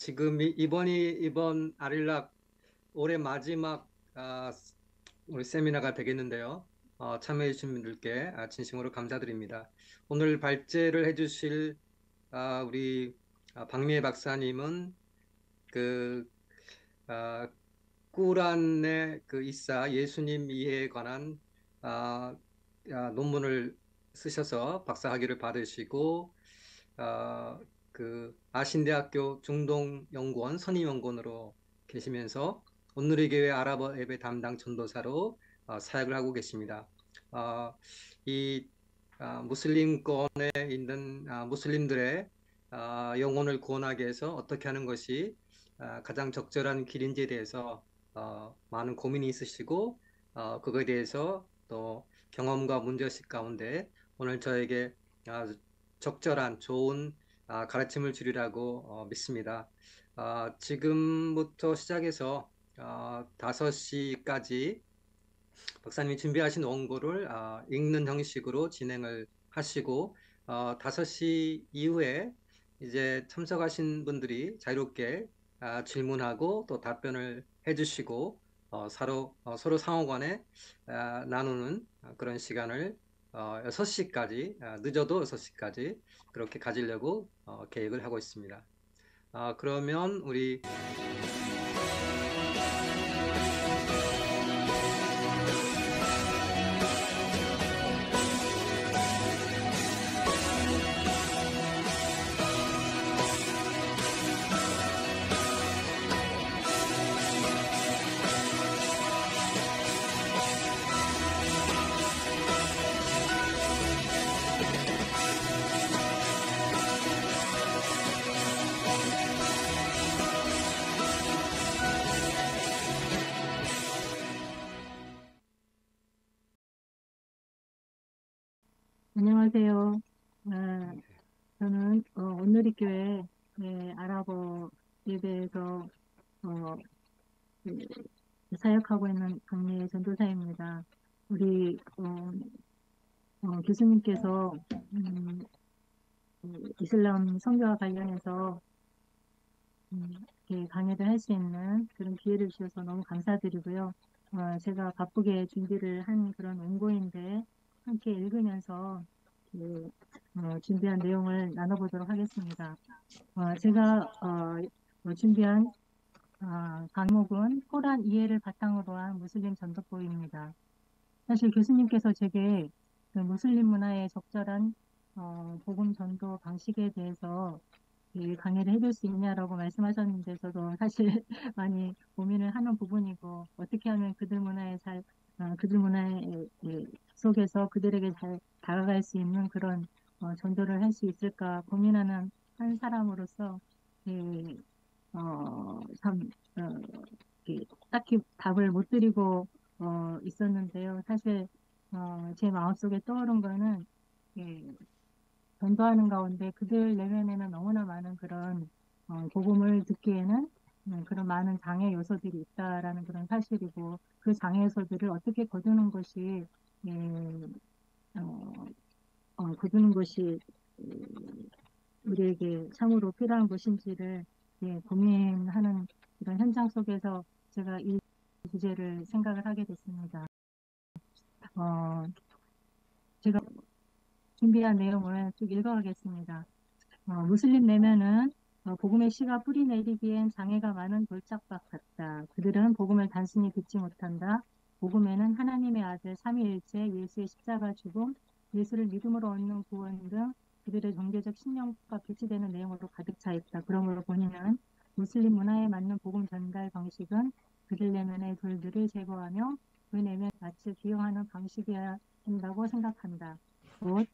지금 이번 아릴락 올해 마지막 우리 세미나가 되겠는데요. 참여해 주신 분들께 진심으로 감사드립니다. 오늘 발제를 해주실 우리 박미애 박사님은 그 아, 꾸란의 그 이사 예수님 이해에 관한 아, 논문을 쓰셔서 박사학위를 받으시고 아신대학교 중동연구원 선임연구원으로 계시면서 온누리 교회 아랍어 예배 담당 전도사로 사역을 하고 계십니다. 어, 이 무슬림권에 있는 무슬림들의 영혼을 구원하기 위해서 어떻게 하는 것이 가장 적절한 길인지에 대해서 많은 고민이 있으시고 그거에 대해서 또 경험과 문제의식 가운데 오늘 저에게 적절한 좋은 가르침을 주리라고 믿습니다. 지금부터 시작해서 5시까지 박사님이 준비하신 원고를 읽는 형식으로 진행을 하시고 5시 이후에 이제 참석하신 분들이 자유롭게 질문하고 또 답변을 해주시고 서로 상호간에 나누는 그런 시간을 6시까지 늦어도 6시까지 그렇게 가지려고 계획을 하고 있습니다. 그러면 우리 안녕하세요. 저는 온누리교회 아랍어 예배에서 어, 사역하고 있는 강미애 전도사입니다. 우리 교수님께서 이슬람 선교와 관련해서 이렇게 강의를 할 수 있는 그런 기회를 주셔서 너무 감사드리고요. 제가 바쁘게 준비를 한 그런 원고인데 함께 읽으면서 그, 준비한 내용을 나눠보도록 하겠습니다. 제가 준비한 과목은 코란 이해를 바탕으로 한 무슬림 전도법입니다. 사실 교수님께서 제게 그 무슬림 문화의 적절한 복음 전도 방식에 대해서 이 강의를 해줄 수 있냐라고 말씀하셨는데 저도 사실 많이 고민을 하는 부분이고 어떻게 하면 그들 문화의 속에서 그들에게 잘 다가갈 수 있는 그런 전도를 할 수 있을까 고민하는 한 사람으로서 참, 딱히 답을 못 드리고, 있었는데요. 사실, 제 마음속에 떠오른 거는, 예, 전도하는 가운데 그들 내면에는 너무나 많은 그런, 복음을 듣기에는 그런 많은 장애 요소들이 있다라는 그런 사실이고, 그 장애 요소들을 어떻게 예, 어, 거두는 것이, 우리에게 참으로 필요한 것인지를 고민하는 이런 현장 속에서 제가 이 주제를 생각을 하게 됐습니다. 어, 제가 준비한 내용을 쭉 읽어가겠습니다. 무슬림 내면은 복음의 씨가 뿌리 내리기엔 장애가 많은 돌짝밭 같다. 그들은 복음을 단순히 듣지 못한다. 복음에는 하나님의 아들 삼위일체, 예수의 십자가 죽음, 예수를 믿음으로 얻는 구원 등 그들의 종교적 신념과 배치되는 내용으로 가득 차 있다. 그러므로 본인은 무슬림 문화에 맞는 복음 전달 방식은 그들 내면의 돌들을 제거하며 그 내면 마치 기용하는 방식이어야 한다고 생각한다. 곧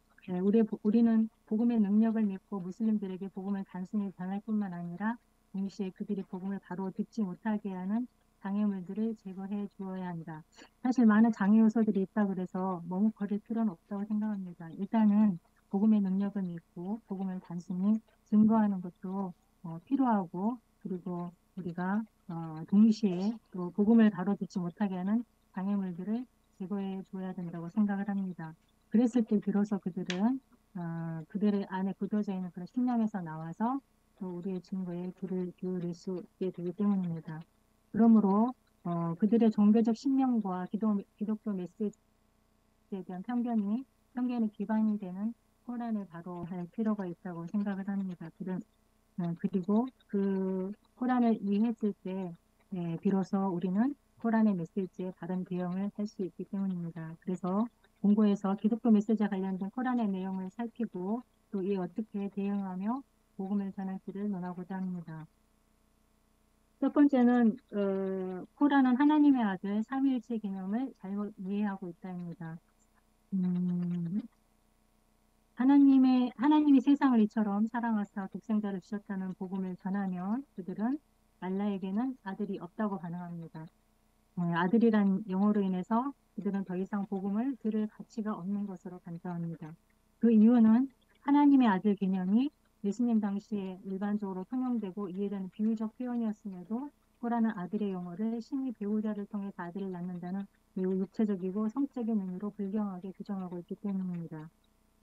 우리는 복음의 능력을 믿고 무슬림들에게 복음을 단순히 전할 뿐만 아니라 동시에 그들이 복음을 바로 듣지 못하게 하는 장애물들을 제거해 주어야 한다. 사실 많은 장애 요소들이 있다 그래서 머뭇거릴 필요는 없다고 생각합니다. 일단은 복음의 능력을 믿고 복음을 단순히 증거하는 것도 필요하고 그리고 우리가 동시에 또 복음을 바로 듣지 못하게 하는 장애물들을 제거해 줘야 된다고 생각을 합니다. 그랬을 때 비로소 그들은 그들의 안에 굳어져 있는 그런 신념에서 나와서 우리의 증거에 귀를 기울일 수 있게 되기 때문입니다. 그러므로 그들의 종교적 신념과 기독교 메시지에 대한 편견이 기반이 되는 코란을 바로 할 필요가 있다고 생각을 합니다. 그리고 그 코란을 이해했을 때 비로소 우리는 코란의 메시지에 바른 대응을 할 수 있기 때문입니다. 그래서 공부에서 기독교 메시지와 관련된 코란의 내용을 살피고 또 이에 어떻게 대응하며 복음을 전할지를 논하고자 합니다. 첫 번째는 코란은 하나님의 아들 삼위일체 개념을 잘못 이해하고 있다입니다. 음, 하나님이 세상을 이처럼 사랑하사 독생자를 주셨다는 복음을 전하면 그들은 알라에게는 아들이 없다고 반응합니다. 아들이란 용어로 인해서 그들은 더 이상 복음을 들을 가치가 없는 것으로 간주합니다. 그 이유는 하나님의 아들 개념이 예수님 당시에 일반적으로 통용되고 이해되는 비유적 표현이었음에도 코란은 아들의 용어를 신이 배우자를 통해서 아들을 낳는다는 매우 육체적이고 성적인 의미로 불경하게 규정하고 있기 때문입니다.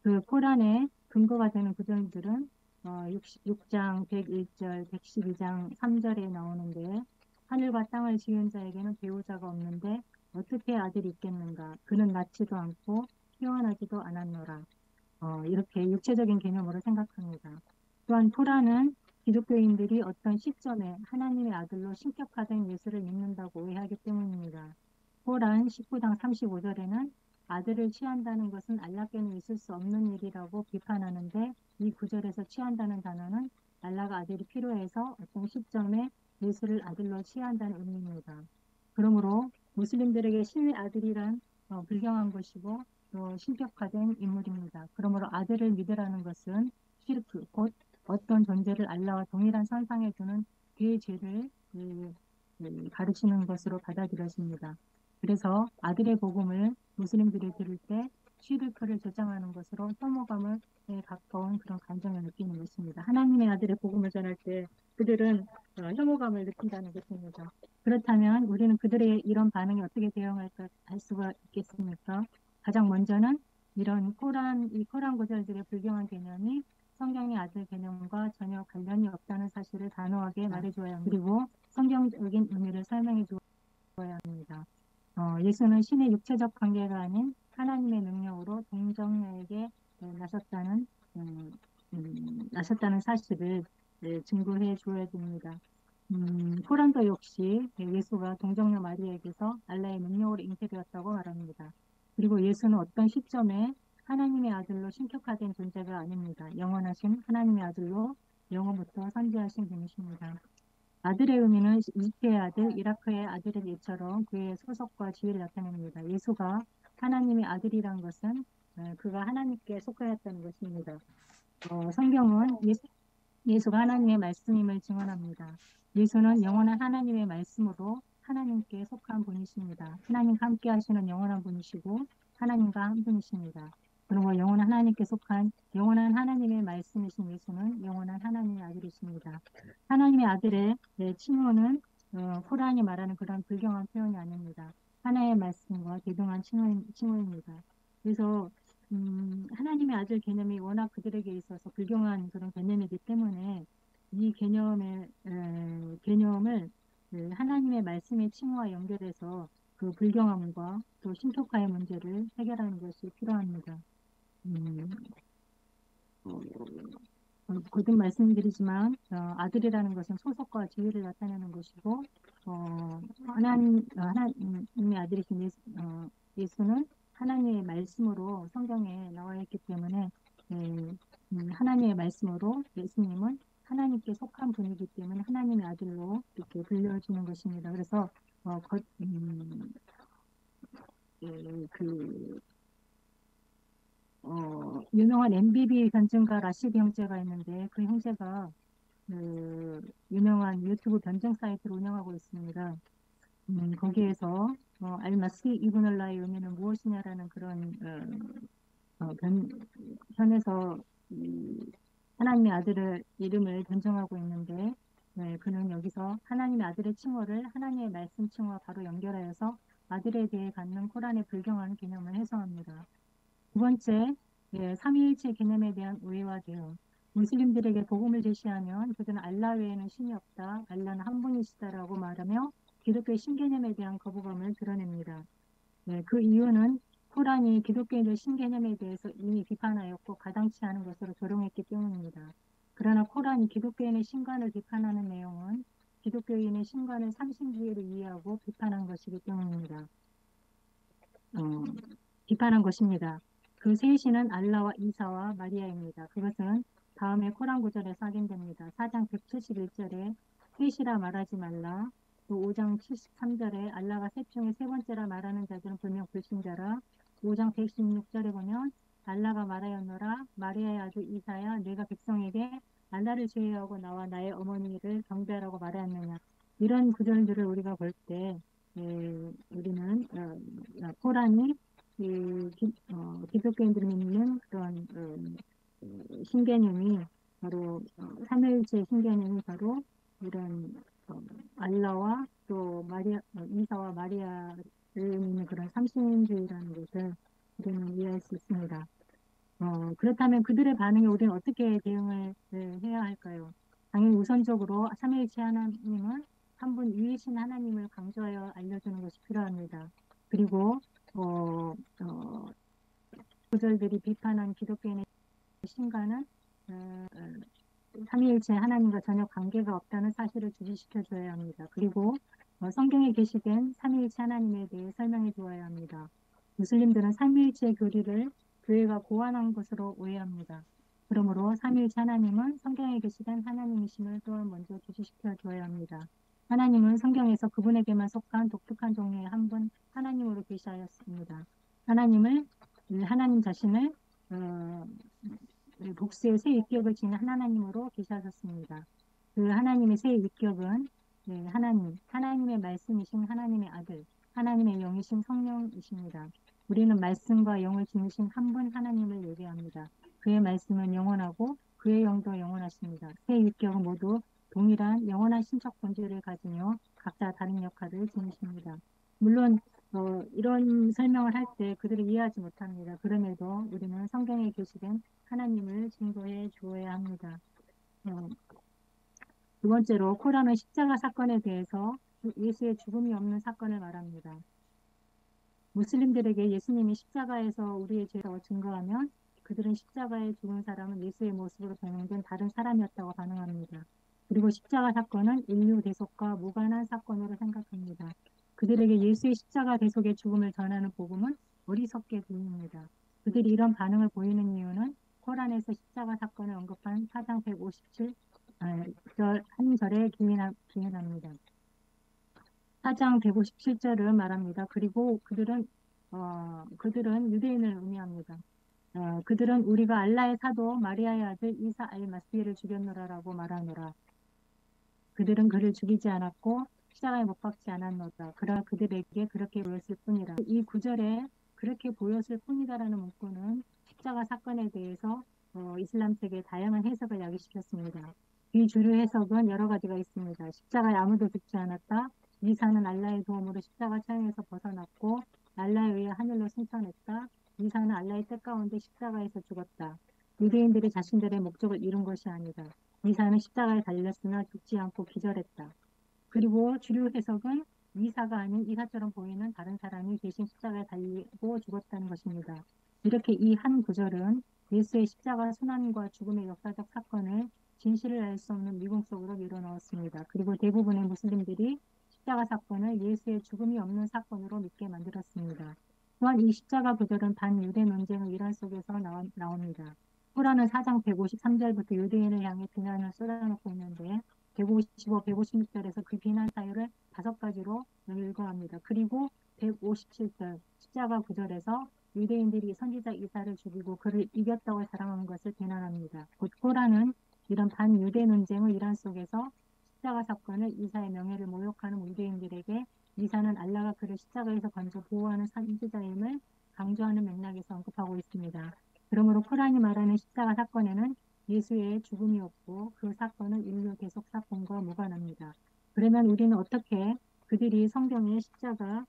그 코란의 근거가 되는 구절들은 6장 101절, 112장 3절에 나오는데 하늘과 땅을 지은 자에게는 배우자가 없는데 어떻게 아들이 있겠는가? 그는 낳지도 않고 태어나지도 않았노라. 이렇게 육체적인 개념으로 생각합니다. 또한 토라는 기독교인들이 어떤 시점에 하나님의 아들로 신격화된 예수를 믿는다고 오해하기 때문입니다. 토란 19장 35절에는 아들을 취한다는 것은 알라께는 있을 수 없는 일이라고 비판하는데 이 구절에서 취한다는 단어는 알라가 아들이 필요해서 어떤 시점에 예수를 아들로 취한다는 의미입니다. 그러므로 무슬림들에게 신의 아들이란 불경한 것이고 또 신격화된 인물입니다. 그러므로 아들을 믿으라는 것은 시르크, 곧 어떤 존재를 알라와 동일한 선상에 두는 죄를 가르치는 것으로 받아들여집니다. 그래서 아들의 복음을 무슬림들이 들을 때 시르크를 조장하는 것으로 혐오감을 가까운 그런 감정을 느끼는 것입니다. 하나님의 아들의 복음을 전할 때 그들은 혐오감을 느낀다는 것입니다. 그렇다면 우리는 그들의 이런 반응에 어떻게 대응할까 할 수가 있겠습니까? 가장 먼저는 이 코란 구절들의 불경한 개념이 성경의 아들 개념과 전혀 관련이 없다는 사실을 단호하게 말해줘야 합니다. 그리고 성경적인 의미를 설명해 줘야 합니다. 예수는 신의 육체적 관계가 아닌 하나님의 능력으로 동정녀에게 나섰다는 사실을 증거해 줘야 됩니다. 코란도 역시 예수가 동정녀 마리아에게서 알라의 능력으로 잉태되었다고 말합니다. 그리고 예수는 어떤 시점에 하나님의 아들로 신격화된 존재가 아닙니다. 영원하신 하나님의 아들로 영원부터 선지하신 분이십니다. 아들의 의미는 이스라엘의 아들, 이라크의 아들의 예처럼 그의 소속과 지위를 나타냅니다. 예수가 하나님의 아들이란 것은 그가 하나님께 속하였다는 것입니다. 성경은 예수가 하나님의 말씀임을 증언합니다. 예수는 영원한 하나님의 말씀으로 하나님께 속한 분이십니다. 하나님과 함께 하시는 영원한 분이시고 하나님과 한 분이십니다. 그리고 영원한 하나님께 속한 영원한 하나님의 말씀이신 예수는 영원한 하나님의 아들이십니다. 하나님의 아들의 칭호는 코란이 말하는 그런 불경한 표현이 아닙니다. 하나의 말씀과 대등한 칭호입니다. 그래서 하나님의 아들 개념이 워낙 그들에게 있어서 불경한 그런 개념이기 때문에 이 개념을 하나님의 말씀의 칭호와 연결해서 그 불경함과 또 신격화의 문제를 해결하는 것이 필요합니다. 거듭 말씀드리지만 아들이라는 것은 소속과 지위를 나타내는 것이고 하나님의 아들이신 예수는 하나님의 말씀으로 성경에 나와 있기 때문에 하나님의 말씀으로 예수님은 하나님께 속한 분이기 때문에 하나님의 아들로 이렇게 불려지는 것입니다. 그래서 유명한 MBB 변증가 라시드 형제가 있는데 그 형제가 유명한 유튜브 변증 사이트를 운영하고 있습니다. 거기에서 알마시 이브널라의 의미는 무엇이냐라는 그런 현에서 하나님의 아들의 이름을 변증하고 있는데 그는 여기서 하나님의 아들의 칭호를 하나님의 말씀 칭호와 바로 연결하여서 아들에 대해 갖는 코란의 불경한 개념을 해석합니다. 두 번째, 삼위일체 개념에 대한 오해와 대응. 무슬림들에게 복음을 제시하면 그들은 알라 외에는 신이 없다, 알라는 한 분이시다라고 말하며 기독교의 신개념에 대한 거부감을 드러냅니다. 네, 그 이유는 코란이 기독교인의 신개념에 대해서 이미 비판하였고 가당치 않은 것으로 조롱했기 때문입니다. 그러나 코란이 기독교인의 신관을 비판하는 내용은 기독교인의 신관을 삼신주의로 이해하고 비판한 것이기 때문입니다. 어, 비판한 것입니다. 그 세 신은 알라와 이사와 마리아입니다. 그것은 다음에 코란 구절에서 확인됩니다. 4장 171절에 셋이라 말하지 말라. 또 5장 73절에 알라가 셋 중에 세 번째라 말하는 자들은 분명 불신자라. 5장 116절에 보면 알라가 말하였노라. 마리아의 아들 이사야 내가 백성에게 알라를 제외하고 나와 나의 어머니를 경배하라고 말하였느냐. 이런 구절들을 우리가 볼때 우리는 코란이 기독교인들이 믿는 그런 신개념이 바로 삼위일체 신개념이 바로 이런 알라와 또 마리아 이사와 마리아를 믿는 그런 삼신주의라는 것을 우리는 이해할 수 있습니다. 그렇다면 그들의 반응에 우리는 어떻게 대응을 해야 할까요? 당연히 우선적으로 삼위일체 하나님은 한 분 유일신 하나님을 강조하여 알려주는 것이 필요합니다. 그리고 구절들이 비판한 기독교인의 신과는 삼위일체 하나님과 전혀 관계가 없다는 사실을 주지시켜 줘야 합니다. 그리고 성경에 게시된 삼위일체 하나님에 대해 설명해 주어야 합니다. 무슬림들은 삼위일체 교리를 교회가 고안한 것으로 오해합니다. 그러므로 삼위일체 하나님은 성경에 게시된 하나님이심을 또한 먼저 주지시켜 줘야 합니다. 하나님은 성경에서 그분에게만 속한 독특한 종류의 한 분 하나님으로 계시하였습니다. 하나님 자신을 복수의 새 위격을 지닌 하나님으로 계시하셨습니다. 그 하나님의 새 위격은 하나님의 말씀이신 하나님의 아들, 하나님의 영이신 성령이십니다. 우리는 말씀과 영을 지니신 한 분 하나님을 예배합니다. 그의 말씀은 영원하고 그의 영도 영원하십니다. 새 위격은 모두 동일한 영원한 신적 본질을 가지며 각자 다른 역할을 지니십니다. 물론 이런 설명을 할 때 그들을 이해하지 못합니다. 그럼에도 우리는 성경에 게시된 하나님을 증거해 주어야 합니다. 두 번째로 코란은 십자가 사건에 대해서 예수의 죽음이 없는 사건을 말합니다. 무슬림들에게 예수님이 십자가에서 우리의 죄를 증거하면 그들은 십자가에 죽은 사람은 예수의 모습으로 변형된 다른 사람이었다고 반응합니다. 그리고 십자가 사건은 인류 대속과 무관한 사건으로 생각합니다. 그들에게 예수의 십자가 대속의 죽음을 전하는 복음은 어리석게 보입니다. 그들이 이런 반응을 보이는 이유는 코란에서 십자가 사건을 언급한 4장 157절 한 절에 기인합니다. 4장 157절을 말합니다. 그리고 그들은 유대인을 의미합니다. 그들은 우리가 알라의 사도 마리아의 아들 이사 알마시를 죽였노라라고 말하노라. 그들은 그를 죽이지 않았고 십자가에 못 박지 않았노라. 그러나 그들에게 그렇게 보였을 뿐이라. 이 구절에 그렇게 보였을 뿐이다라는 문구는 십자가 사건에 대해서 이슬람 세계에 다양한 해석을 야기시켰습니다. 이 주류 해석은 여러 가지가 있습니다. 십자가에 아무도 죽지 않았다. 이사는 알라의 도움으로 십자가 처형에서 벗어났고 알라에 의해 하늘로 승천했다. 이사는 알라의 뜻 가운데 십자가에서 죽었다. 유대인들이 자신들의 목적을 이룬 것이 아니다. 이사는 십자가에 달렸으나 죽지 않고 기절했다. 그리고 주류 해석은 이사가 아닌 이사처럼 보이는 다른 사람이 대신 십자가에 달리고 죽었다는 것입니다. 이렇게 이 한 구절은 예수의 십자가 순환과 죽음의 역사적 사건을 진실을 알 수 없는 미궁 속으로 밀어넣었습니다. 그리고 대부분의 무슬림들이 십자가 사건을 예수의 죽음이 없는 사건으로 믿게 만들었습니다. 또한 이 십자가 구절은 반유대 논쟁의 일환 속에서 나옵니다. 코란은 4장 153절부터 유대인을 향해 비난을 쏟아놓고 있는데 155, 156절에서 그 비난 사유를 5가지로 일거합니다. 그리고 157절 십자가 구절에서 유대인들이 선지자 이사를 죽이고 그를 이겼다고 자랑한 것을 비난합니다. 곧 코란은 이런 반유대 논쟁의 일환 속에서 십자가 사건을 이사의 명예를 모욕하는 유대인들에게 이사는 알라가 그를 십자가에서 건져 보호하는 선지자임을 강조하는 맥락에서 언급하고 있습니다. 그러므로 코란이 말하는 십자가 사건에는 예수의 죽음이 없고 그 사건은 인류 대속 사건과 무관합니다. 그러면 우리는 어떻게 그들이 성경의 십자가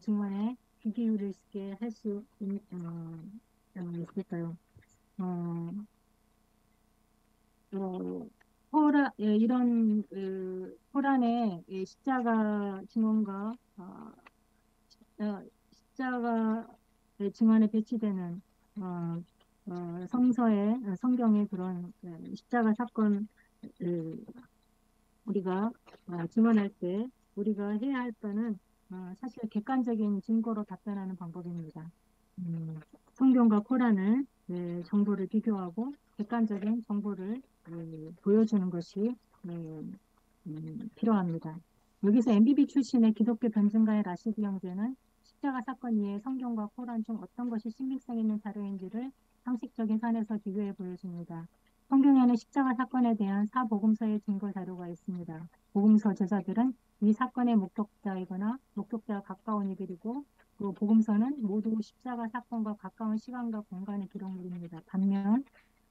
증언에 귀 기울일 수 있게 할 수 있을까요? 이런 코란의 십자가 증언과 십자가의 증언에 배치되는 어, 성서의 성경의 그런 십자가 사건 우리가 증언할 때 우리가 해야 할 바는 사실 객관적인 증거로 답변하는 방법입니다. 성경과 코란을 정보를 비교하고 객관적인 정보를 보여주는 것이 필요합니다. 여기서 MBB 출신의 기독교 변증가의 라시드 형제는 십자가 사건 이외에 성경과 코란 중 어떤 것이 신빙성 있는 자료인지를 상식적인 선에서 비교해 보여줍니다. 성경에는 십자가 사건에 대한 사복음서의 증거 자료가 있습니다. 복음서 저자들은 이 사건의 목격자이거나 목격자와 가까운 이들이고 또 복음서는 모두 십자가 사건과 가까운 시간과 공간의 기록물입니다. 반면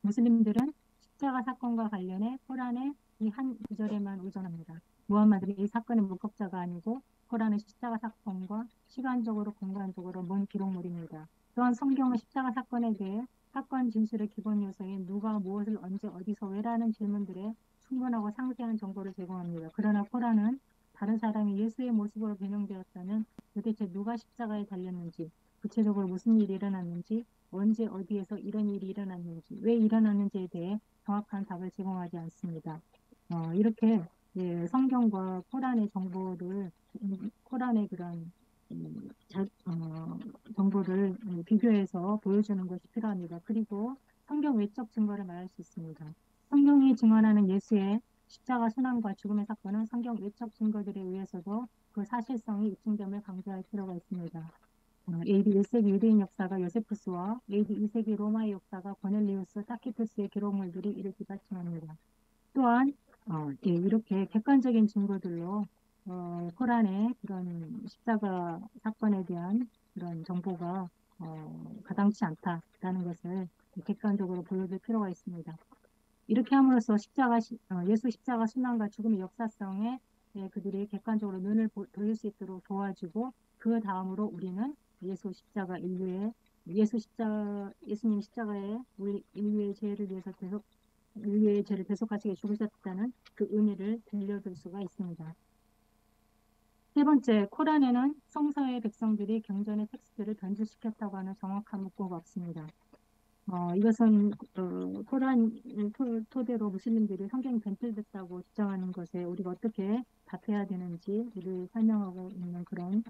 무슬림들은 십자가 사건과 관련해 코란의 이 한 구절에만 의존합니다. 무함마드는 이 사건의 목격자가 아니고 코란은 십자가 사건과 시간적으로 공간적으로 먼 기록물입니다. 또한 성경은 십자가 사건에 대해 사건 진술의 기본 요소인 누가 무엇을 언제 어디서 왜라는 질문들에 충분하고 상세한 정보를 제공합니다. 그러나 코란은 다른 사람이 예수의 모습으로 변형되었다는 도대체 누가 십자가에 달렸는지, 구체적으로 무슨 일이 일어났는지, 언제 어디에서 이런 일이 일어났는지, 왜 일어났는지에 대해 정확한 답을 제공하지 않습니다. 이렇게 성경과 코란의 정보를 코란의 그런 정보를 비교해서 보여주는 것이 필요합니다. 그리고 성경 외적 증거를 말할 수 있습니다. 성경이 증언하는 예수의 십자가 순환과 죽음의 사건은 성경 외적 증거들에 의해서도 그 사실성이 입증됨을 강조할 필요가 있습니다. AD 1세기 유대인 역사가 요세푸스와 AD 2세기 로마의 역사가 고넬리우스, 타키투스의 기록물들이 이를 뒷받침합니다. 또한 이렇게 객관적인 증거들로 코란의 그런 십자가 사건에 대한 그런 정보가 가당치 않다라는 것을 객관적으로 보여줄 필요가 있습니다. 이렇게 함으로써 예수 십자가 순환과 죽음의 역사성에 그들이 객관적으로 눈을 돌릴 수 있도록 도와주고 그 다음으로 우리는 예수님 십자가에 우리 인류의 죄를 위해서 인류의 죄를 대속하시게 죽으셨다는 그 의미를 들려줄 수가 있습니다. 세 번째, 코란에는 성서의 백성들이 경전의 텍스트를 변질시켰다고 하는 정확한 문구가 없습니다. 이것은 코란 토대로 무슬림들이 성경이 변질됐다고 주장하는 것에 우리가 어떻게 답해야 되는지를 설명하고 있는 그런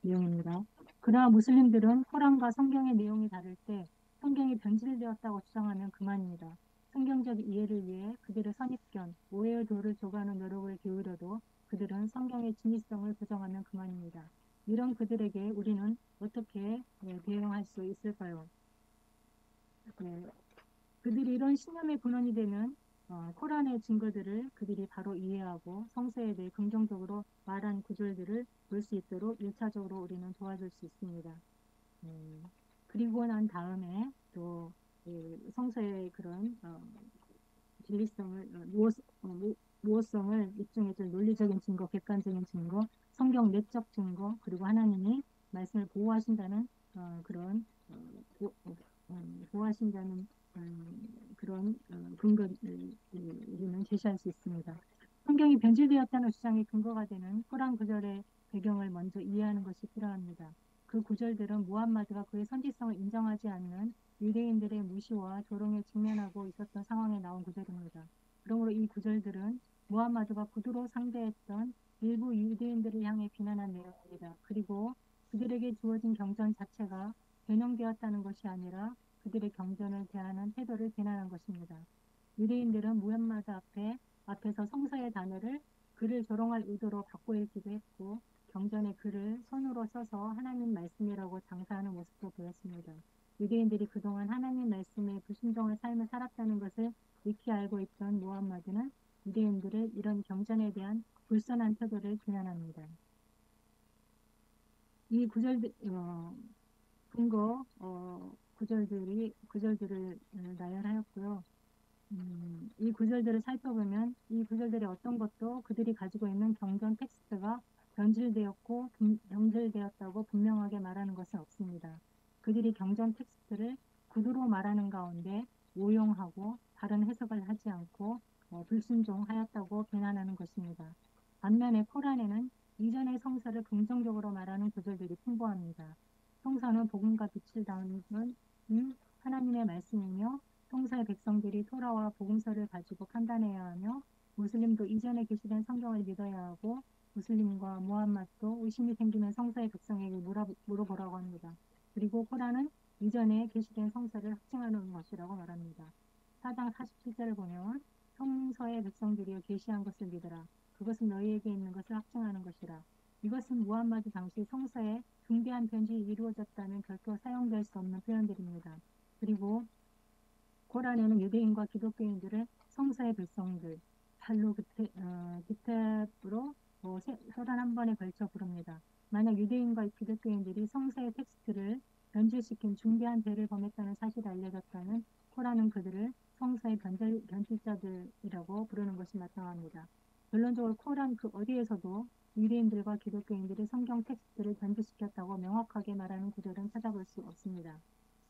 내용입니다. 그러나 무슬림들은 코란과 성경의 내용이 다를 때 성경이 변질되었다고 주장하면 그만입니다. 성경적 이해를 위해 그들의 선입견, 오해의 돌을 조가하는 노력을 기울여도 그들은 성경의 진위성을 부정하면 그만입니다. 이런 그들에게 우리는 어떻게 대응할 수 있을까요? 그들이 이런 신념의 근원이 되는 코란의 증거들을 그들이 바로 이해하고 성서에 대해 긍정적으로 말한 구절들을 볼 수 있도록 1차적으로 우리는 도와줄 수 있습니다. 그리고 난 다음에 또 성서의 그런 진리성을 무엇성을 입증해줄 논리적인 증거, 객관적인 증거, 성경 내적 증거, 그리고 하나님이 말씀을 보호하신다는 그런 보호하신다는 그런 근거를 우리는 제시할 수 있습니다. 성경이 변질되었다는 주장의 근거가 되는 코란 구절의 배경을 먼저 이해하는 것이 필요합니다. 그 구절들은 무함마드가 그의 선지성을 인정하지 않는 유대인들의 무시와 조롱에 직면하고 있었던 상황에 나온 구절입니다. 그러므로 이 구절들은 무함마드가 구두로 상대했던 일부 유대인들을 향해 비난한 내용입니다. 그리고 그들에게 주어진 경전 자체가 변형되었다는 것이 아니라 그들의 경전을 대하는 태도를 비난한 것입니다. 유대인들은 무함마드 앞에서 성서의 단어를 그를 조롱할 의도로 바꿔 읽기도 했고 경전의 글을 손으로 써서 하나님 말씀이라고 장사하는 모습도 보였습니다. 유대인들이 그동안 하나님 말씀에 불순종의 삶을 살았다는 것을 익히 알고 있던 무함마드는 유대인들의 이런 경전에 대한 불선한 태도를 비난합니다. 이 근거 구절들을 나열하였고요. 이 구절들을 살펴보면 이 구절들의 어떤 것도 그들이 가지고 있는 경전 텍스트가 변질되었다고 분명하게 말하는 것은 없습니다. 그들이 경전 텍스트를 구두로 말하는 가운데 오용하고 다른 해석을 하지 않고 성서를 긍정적으로 말하는 구절들이 풍부합니다. 성서는 복음과 빛을 담은 하나님의 말씀이며 성서의 백성들이 토라와 복음서를 가지고 판단해야 하며 무슬림도 이전에 계시된 성경을 믿어야 하고 무슬림과 무함mad도 의심이 생기면 성서의 백성에게 물어보라고 합니다. 그리고 코란은 이전에 계시된 성서를 확증하는 것이라고 말합니다. 4장 47절을 보면 성서의 백성들이여 계시한 것을 믿으라. 그것은 너희에게 있는 것을 확증하는 것이라. 이것은 무함마드 당시 성서에 중대한 편집이 이루어졌다면 결코 사용될 수 없는 표현들입니다. 그리고 고란에는 유대인과 기독교인들을 성서의 백성들, 발로 기탭으로 31번에 걸쳐 부릅니다. 만약 유대인과 기독교인들이 성서의 텍스트를 변질시킨 중대한 죄를 범했다는 사실이 알려졌다면 코란은 그들을 성서의 변질자들이라고 부르는 것이 마땅합니다. 결론적으로 코란 그 어디에서도 유대인들과 기독교인들이 성경 텍스트를 변질시켰다고 명확하게 말하는 구절은 찾아볼 수 없습니다.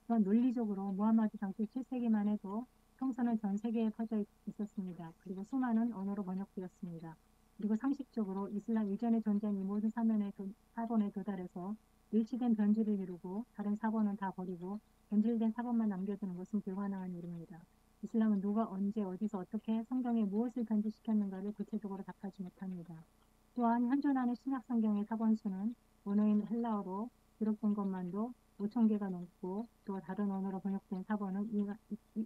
또한 논리적으로 무함마드 당시 7세기만 해도 성서는 전 세계에 퍼져 있었습니다. 그리고 수많은 언어로 번역되었습니다. 그리고 상식적으로 이슬람 이전에 존재한 이 모든 사본에 도달해서 일치된 변질을 이루고 다른 사본은 다 버리고 변질된 사본만 남겨두는 것은 불가능한 일입니다. 이슬람은 누가 언제 어디서 어떻게 성경에 무엇을 변질시켰는가를 구체적으로 답하지 못합니다. 또한 현존하는 신약 성경의 사본수는 원어인 헬라어로 기록된 것만도 5,000개가 넘고 또 다른 언어로 번역된 사본은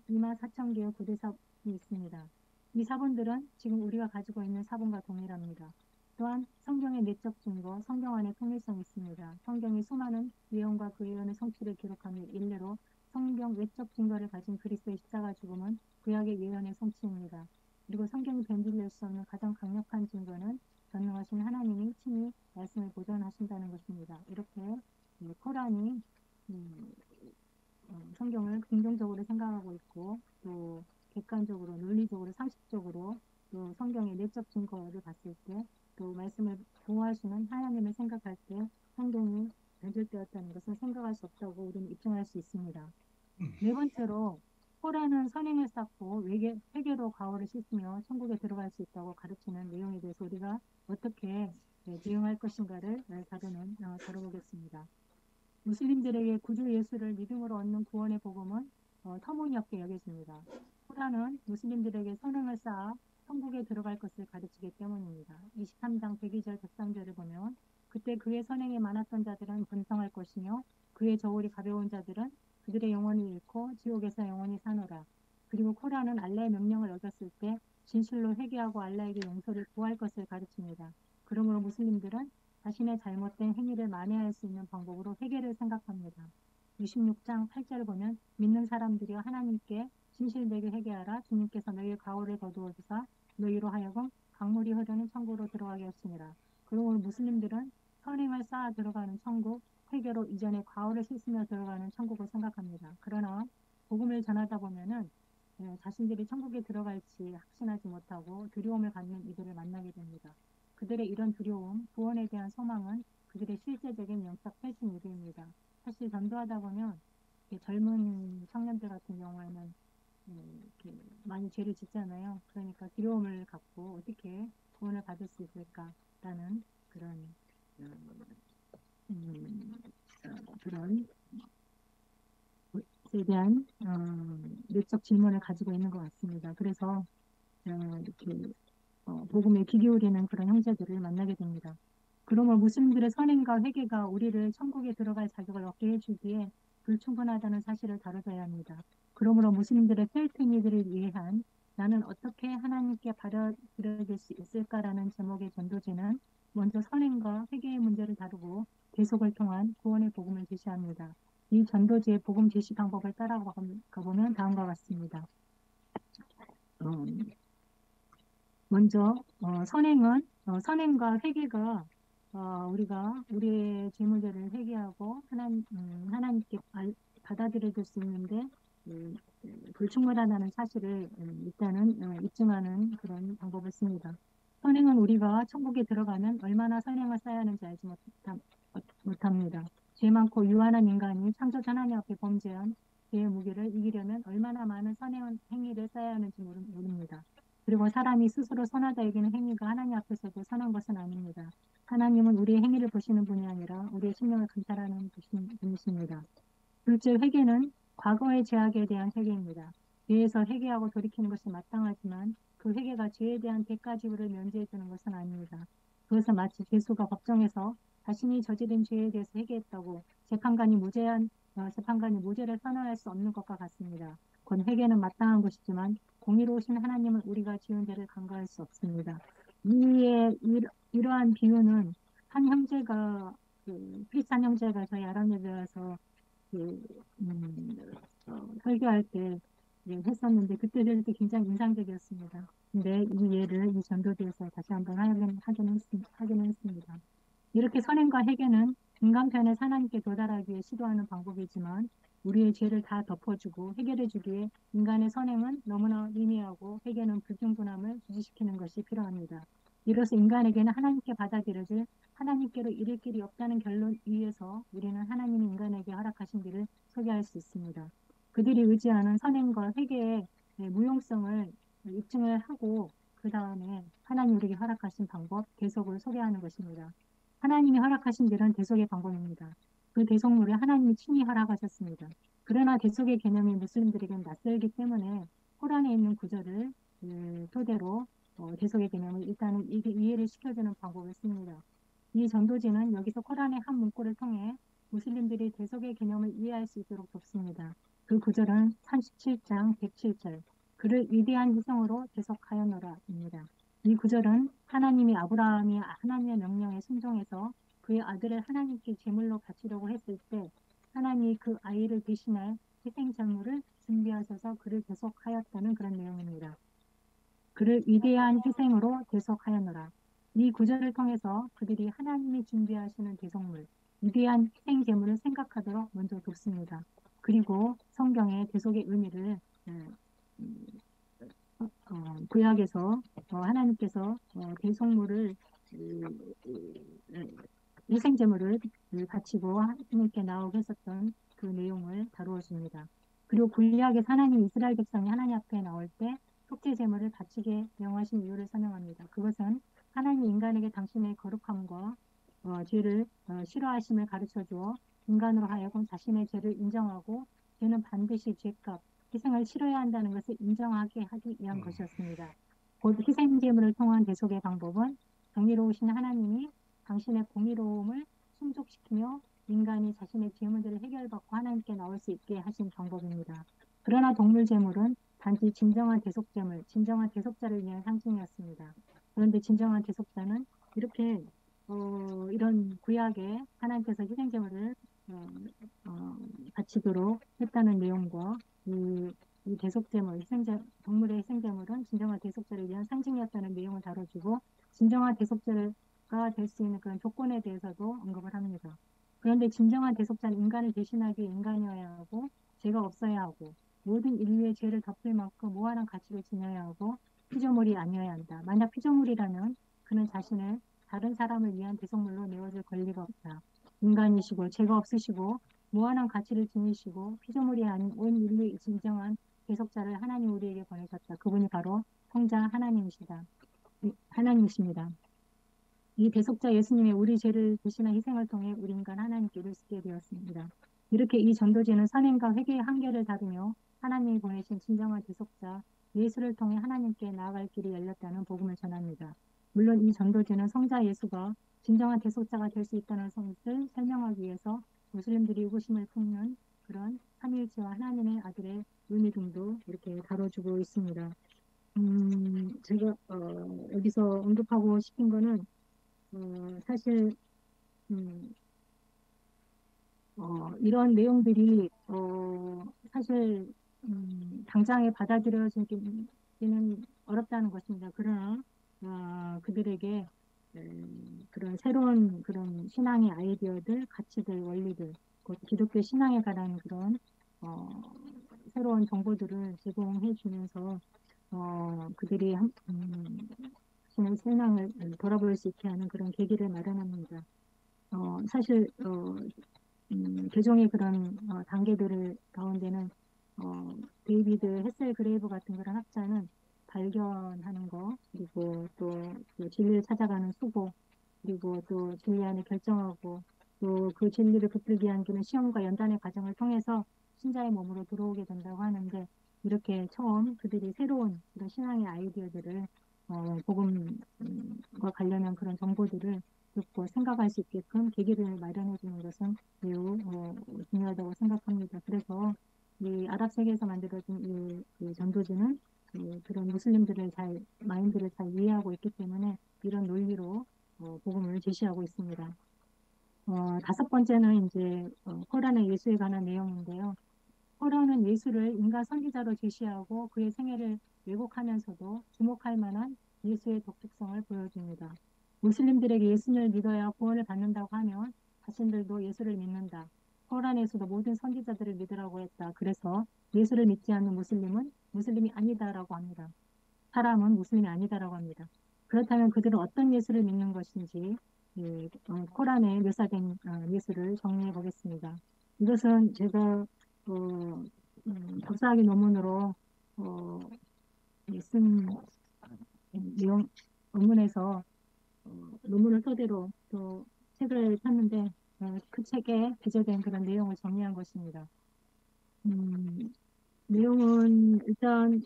24,000개의 구대사본이 있습니다. 이 사본들은 지금 우리가 가지고 있는 사본과 동일합니다. 또한 성경의 내적 증거, 성경 안에 통일성이 있습니다. 성경이 수많은 예언과 그 예언의 성취를 기록하며 일례로 성경 외적 증거를 가진 그리스도의 십자가 죽음은 구약의 예언의 성취입니다. 그리고 성경이 변질될 수 없는 가장 강력한 증거는 전능하신 하나님이 친히 말씀을 보존하신다는 것입니다. 이렇게 코란이 성경을 긍정적으로 생각하고 있고 또 객관적으로 논리적으로 상식적으로 또 성경의 내적 증거를 봤을 때 또 말씀을 보호하시는 하나님을 생각할 때 성경이 변질되었다는 것은 생각할 수 없다고 우리는 입증할 수 있습니다. 네 번째로 코란은 선행을 쌓고 회개로 가오를 씻으며 천국에 들어갈 수 있다고 가르치는 내용에 대해서 우리가 어떻게 대응할 것인가를 다뤄보겠습니다. 무슬림들에게 구주 예수를 믿음으로 얻는 구원의 복음은 터무니없게 여겨집니다. 코란은 무슬림들에게 선행을 쌓아 천국에 들어갈 것을 가르치기 때문입니다. 23장 102절 103절을 보면 그때 그의 선행이 많았던 자들은 번성할 것이며 그의 저울이 가벼운 자들은 그들의 영혼을 잃고 지옥에서 영원히 사노라. 그리고 코란은 알라의 명령을 어겼을 때 진실로 회개하고 알라에게 용서를 구할 것을 가르칩니다. 그러므로 무슬림들은 자신의 잘못된 행위를 만회할 수 있는 방법으로 회개를 생각합니다. 66장 8절을 보면 믿는 사람들이여 하나님께 진실되게 회개하라. 주님께서 너희의 가오를 거두어 주사 너희로 하여금 강물이 흐르는 천국으로 들어가게 하시니라. 그러므로 무슬림들은 선행을 쌓아 들어가는 천국, 회개로 이전에 가오를 씻으며 들어가는 천국을 생각합니다. 그러나 복음을 전하다 보면은 자신들이 천국에 들어갈지 확신하지 못하고 두려움을 갖는 이들을 만나게 됩니다. 그들의 이런 두려움, 구원에 대한 소망은 그들의 실제적인 영적 폐신 이유입니다. 사실 전도하다 보면 젊은 청년들 같은 경우에는 이렇게 많이 죄를 짓잖아요. 그러니까 두려움을 갖고 어떻게 구원을 받을 수 있을까라는 그런 것에 대한 내적 질문을 가지고 있는 것 같습니다. 그래서 이렇게 복음에 귀 기울이는 그런 형제들을 만나게 됩니다. 그러므로 무슬림들의 선행과 회개가 우리를 천국에 들어갈 자격을 얻게 해주기에 불충분하다는 사실을 다뤄줘야 합니다. 그러므로 무슬림들의 펠트니들을 위한 나는 어떻게 하나님께 받아들여질 수 있을까라는 제목의 전도지는 먼저 선행과 회개의 문제를 다루고 계속을 통한 구원의 복음을 제시합니다. 이 전도지의 복음 제시 방법을 따라가 보면 다음과 같습니다. 먼저 선행과 회개가 우리가 우리의 죄물들을 회개하고 하나님께 받아들여질 수 있는데 불충분하다는 사실을 일단은 입증하는 그런 방법을 씁니다. 선행은 우리가 천국에 들어가면 얼마나 선행을 쌓아야 하는지 알지 못합니다. 죄 많고 유한한 인간이 창조주 하나님 앞에 범죄한 죄의 무게를 이기려면 얼마나 많은 선행 행위를 쌓아야 하는지 모릅니다. 그리고 사람이 스스로 선하다 여기는 행위가 하나님 앞에서도 선한 것은 아닙니다. 하나님은 우리의 행위를 보시는 분이 아니라 우리의 심령을 감찰하는 분이십니다. 둘째, 회개는 과거의 죄악에 대한 회개입니다. 죄에서 회개하고 돌이키는 것이 마땅하지만 그 회개가 죄에 대한 대가 지불을 면제해 주는 것은 아닙니다. 그것은 마치 죄수가 법정에서 자신이 저지른 죄에 대해서 회개했다고 재판관이 무죄를 선언할 수 없는 것과 같습니다. 곧 회개는 마땅한 것이지만 공의로우신 하나님은 우리가 지은 죄를 간과할 수 없습니다. 이러한 비유는 한 형제가 크리스찬 형제가 저희 아람 예배 와서 그, 음, 설교할 때 했었는데 그때 들을 때 굉장히 인상적이었습니다. 근데 이 예를 이 전도지에서 다시 한번 하기는 했습니다. 이렇게 선행과 회개는 인간편의 하나님께 도달하기 위해 시도하는 방법이지만 우리의 죄를 다 덮어주고 해결해주기 위해 인간의 선행은 너무나 미미하고 회개는 불충분함을 주지시키는 것이 필요합니다. 이로써 인간에게는 하나님께 받아들여질 하나님께로 이를 길이 없다는 결론 위에서 우리는 하나님이 인간에게 허락하신 길을 소개할 수 있습니다. 그들이 의지하는 선행과 회개의 무용성을 입증을 하고 그 다음에 하나님 우리에게 허락하신 방법, 대속을 소개하는 것입니다. 하나님이 허락하신 길은 대속의 방법입니다. 그 대속물을 하나님이 친히 허락하셨습니다. 그러나 대속의 개념이 무슬림들에게는 낯설기 때문에 코란에 있는 구절을 토대로 대속의 개념을 일단은 이해를 시켜주는 방법을 씁니다. 이 전도지는 여기서 코란의 한 문구를 통해 무슬림들이 대속의 개념을 이해할 수 있도록 돕습니다. 그 구절은 37장 107절 그를 위대한 희생으로 대속하였노라입니다. 이 구절은 하나님이 아브라함이 하나님의 명령에 순종해서 그의 아들을 하나님께 제물로 바치려고 했을 때 하나님이 그 아이를 대신할 희생 제물을 준비하셔서 그를 대속하였다는 그런 내용입니다. 그를 위대한 희생으로 대속하였노라. 이 구절을 통해서 그들이 하나님이 준비하시는 대속물, 위대한 희생 제물을 생각하도록 먼저 돕습니다. 그리고 성경의 대속의 의미를 구약에서 하나님께서 대속물을 희생제물을 바치고 하나님께 나오게 했었던 그 내용을 다루어 줍니다. 그리고 구약에서 하나님 이스라엘 백성이 하나님 앞에 나올 때 속죄 제물을 바치게 명하신 이유를 설명합니다. 그것은 하나님 인간에게 당신의 거룩함과 죄를 싫어하심을 가르쳐 주어 인간으로 하여금 자신의 죄를 인정하고 죄는 반드시 죄값, 희생을 치러야 한다는 것을 인정하게 하기 위한 것이었습니다. 곧 희생 제물을 통한 대속의 방법은 정의로우신 하나님이 당신의 공의로움을 충족시키며 인간이 자신의 죄 문제를 해결받고 하나님께 나올 수 있게 하신 방법입니다. 그러나 동물 제물은 단지 진정한 대속제물, 진정한 대속자를 위한 상징이었습니다. 그런데 진정한 대속자는 이렇게 이런 구약에 하나님께서 희생제물을 바치도록 했다는 내용과 이 대속제물, 동물의 희생제물은 진정한 대속자를 위한 상징이었다는 내용을 다뤄주고 진정한 대속자가 될 수 있는 그런 조건에 대해서도 언급을 합니다. 그런데 진정한 대속자는 인간을 대신하기 위해 인간이어야 하고 죄가 없어야 하고 모든 인류의 죄를 덮을 만큼 무한한 가치를 지녀야 하고 피조물이 아니어야 한다. 만약 피조물이라면 그는 자신을 다른 사람을 위한 대속물로 내어줄 권리가 없다. 인간이시고 죄가 없으시고 무한한 가치를 지니시고 피조물이 아닌 온 인류의 진정한 대속자를 하나님 우리에게 보내셨다. 그분이 바로 성자 하나님이십니다. 이 대속자 예수님의 우리 죄를 대신한 희생을 통해 우리 인간 하나님께 이룰 수 있게 되었습니다. 이렇게 이 전도지는 선행과 회개의 한계를 다루며 하나님이 보내신 진정한 대속자 예수를 통해 하나님께 나아갈 길이 열렸다는 복음을 전합니다. 물론 이 전도지는 성자 예수가 진정한 대속자가 될 수 있다는 것을 설명하기 위해서 무슬림들이 의구심을 품는 그런 삼위일체와 하나님의 아들의 의미 등도 이렇게 다뤄주고 있습니다. 제가 여기서 언급하고 싶은 거는 사실 이런 내용들이 사실 당장에 받아들여지기는 어렵다는 것입니다. 그러나 그들에게 그런 새로운 그런 신앙의 아이디어들, 가치들, 원리들, 곧 기독교 신앙에 관한 그런 새로운 정보들을 제공해 주면서 그들이 자신의 신앙을 돌아볼 수 있게 하는 그런 계기를 마련합니다. 사실 개종의 그런 단계들 가운데는 데이비드 헤셀 그레이브 같은 그런 학자는 발견하는 거 그리고 또 그 진리를 찾아가는 수고 그리고 또 진리 안에 결정하고 또 그 진리를 붙들기 위한 그런 시험과 연단의 과정을 통해서 신자의 몸으로 들어오게 된다고 하는데 이렇게 처음 그들이 새로운 그런 신앙의 아이디어들을 복음과 관련한 그런 정보들을 듣고 생각할 수 있게끔 계기를 마련해 주는 것은 매우 중요하다고 생각합니다. 그래서 이 아랍 세계에서 만들어진 이 전도지는 그런 무슬림들을 마인드를 잘 이해하고 있기 때문에 이런 논리로 복음을 제시하고 있습니다. 다섯 번째는 이제 코란의 예수에 관한 내용인데요. 코란은 예수를 인간 선지자로 제시하고 그의 생애를 왜곡하면서도 주목할 만한 예수의 독특성을 보여줍니다. 무슬림들에게 예수를 믿어야 구원을 받는다고 하면 자신들도 예수를 믿는다. 코란에서도 모든 선지자들을 믿으라고 했다. 그래서 예수를 믿지 않는 무슬림은 무슬림이 아니다라고 합니다. 사람은 무슬림이 아니다라고 합니다. 그렇다면 그들은 어떤 예수를 믿는 것인지 코란에 묘사된 예수를 정리해 보겠습니다. 이것은 제가 박사학위 논문으로 어, 쓴 내용 논문에서 논문을 토대로 또 책을 샀는데 그 책에 기재된 그런 내용을 정리한 것입니다. 음, 내용은 일단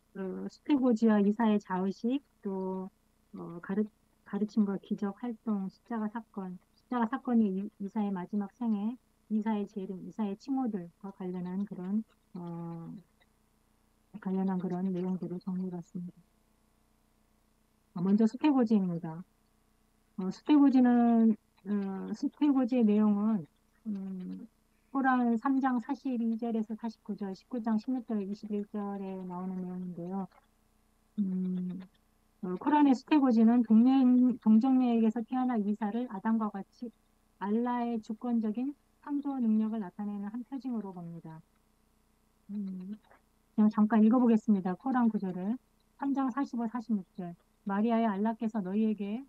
수태고지와 이사의 자의식 또 가르침과 기적 활동 십자가 사건이 이사의 마지막 생애 이사의 재림 이사의 칭호들과 관련한 그런 내용들을 정리해봤습니다. 먼저 수태고지입니다. 수태고지의 내용은 코란 3장 42절에서 49절, 19장 16절, 21절에 나오는 내용인데요. 코란의 수태고지는 동정녀에게서 태어난 이사를 아담과 같이 알라의 주권적인 창조 능력을 나타내는 한 표징으로 봅니다. 그냥 잠깐 읽어보겠습니다. 코란 구절을 3장 45, 46절 마리아의 알라께서 너에게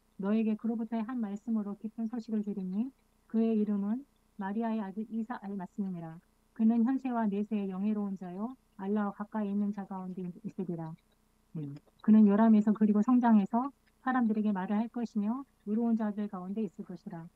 그로부터의 한 말씀으로 기쁜 소식을 드리니 그의 이름은 마리아의 아들 이사 알마스니라. 그는 현세와 내세의 영예로운 자요 알라와 가까이 있는 자 가운데 있으리라. 그는 요람에서 그리고 성장해서 사람들에게 말을 할 것이며 의로운 자들 가운데 있을 것이라.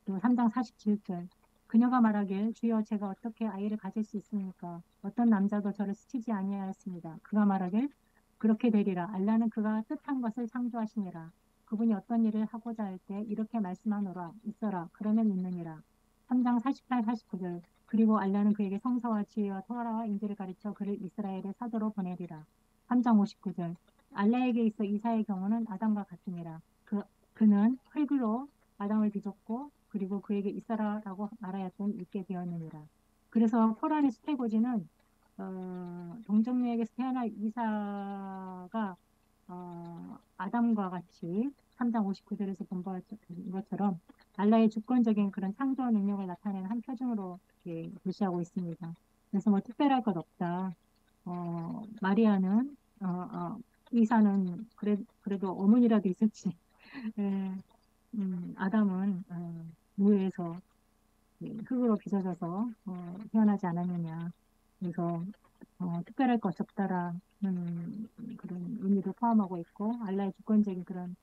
또 3장 47절 그녀가 말하길 주여 제가 어떻게 아이를 가질 수 있습니까? 어떤 남자도 저를 스치지 아니하였습니다. 그가 말하길 그렇게 되리라. 알라는 그가 뜻한 것을 창조하시니라. 그분이 어떤 일을 하고자 할 때 이렇게 말씀하노라. 있어라. 그러면 있느니라. 3장 48, 49절 그리고 알라는 그에게 성서와 지혜와 토라와 인지를 가르쳐 그를 이스라엘의 사도로 보내리라. 3장 59절 알라에게 있어 이사의 경우는 아담과 같으니라. 그는 흙으로 아담을 빚었고 그리고 그에게 이사라라고 말하였던 있게 되었느니라. 그래서 코란의 수태고지는 동정녀에게서 태어난 이사가 아담과 같이 3장 59절에서 본 것처럼 알라의 주권적인 그런 창조 능력을 나타내는 한 표징으로 제시하고 있습니다. 그래서 뭐 특별할 것 없다. 마리아는 이사는 그래도 어머니라도 있었지. 예, 아담은 무에서 흙으로 빚어져서 태어나지 않았느냐. 그래서 특별할 것이 없다라는 그런 의미도 포함하고 있고 알라의 주권적인 그런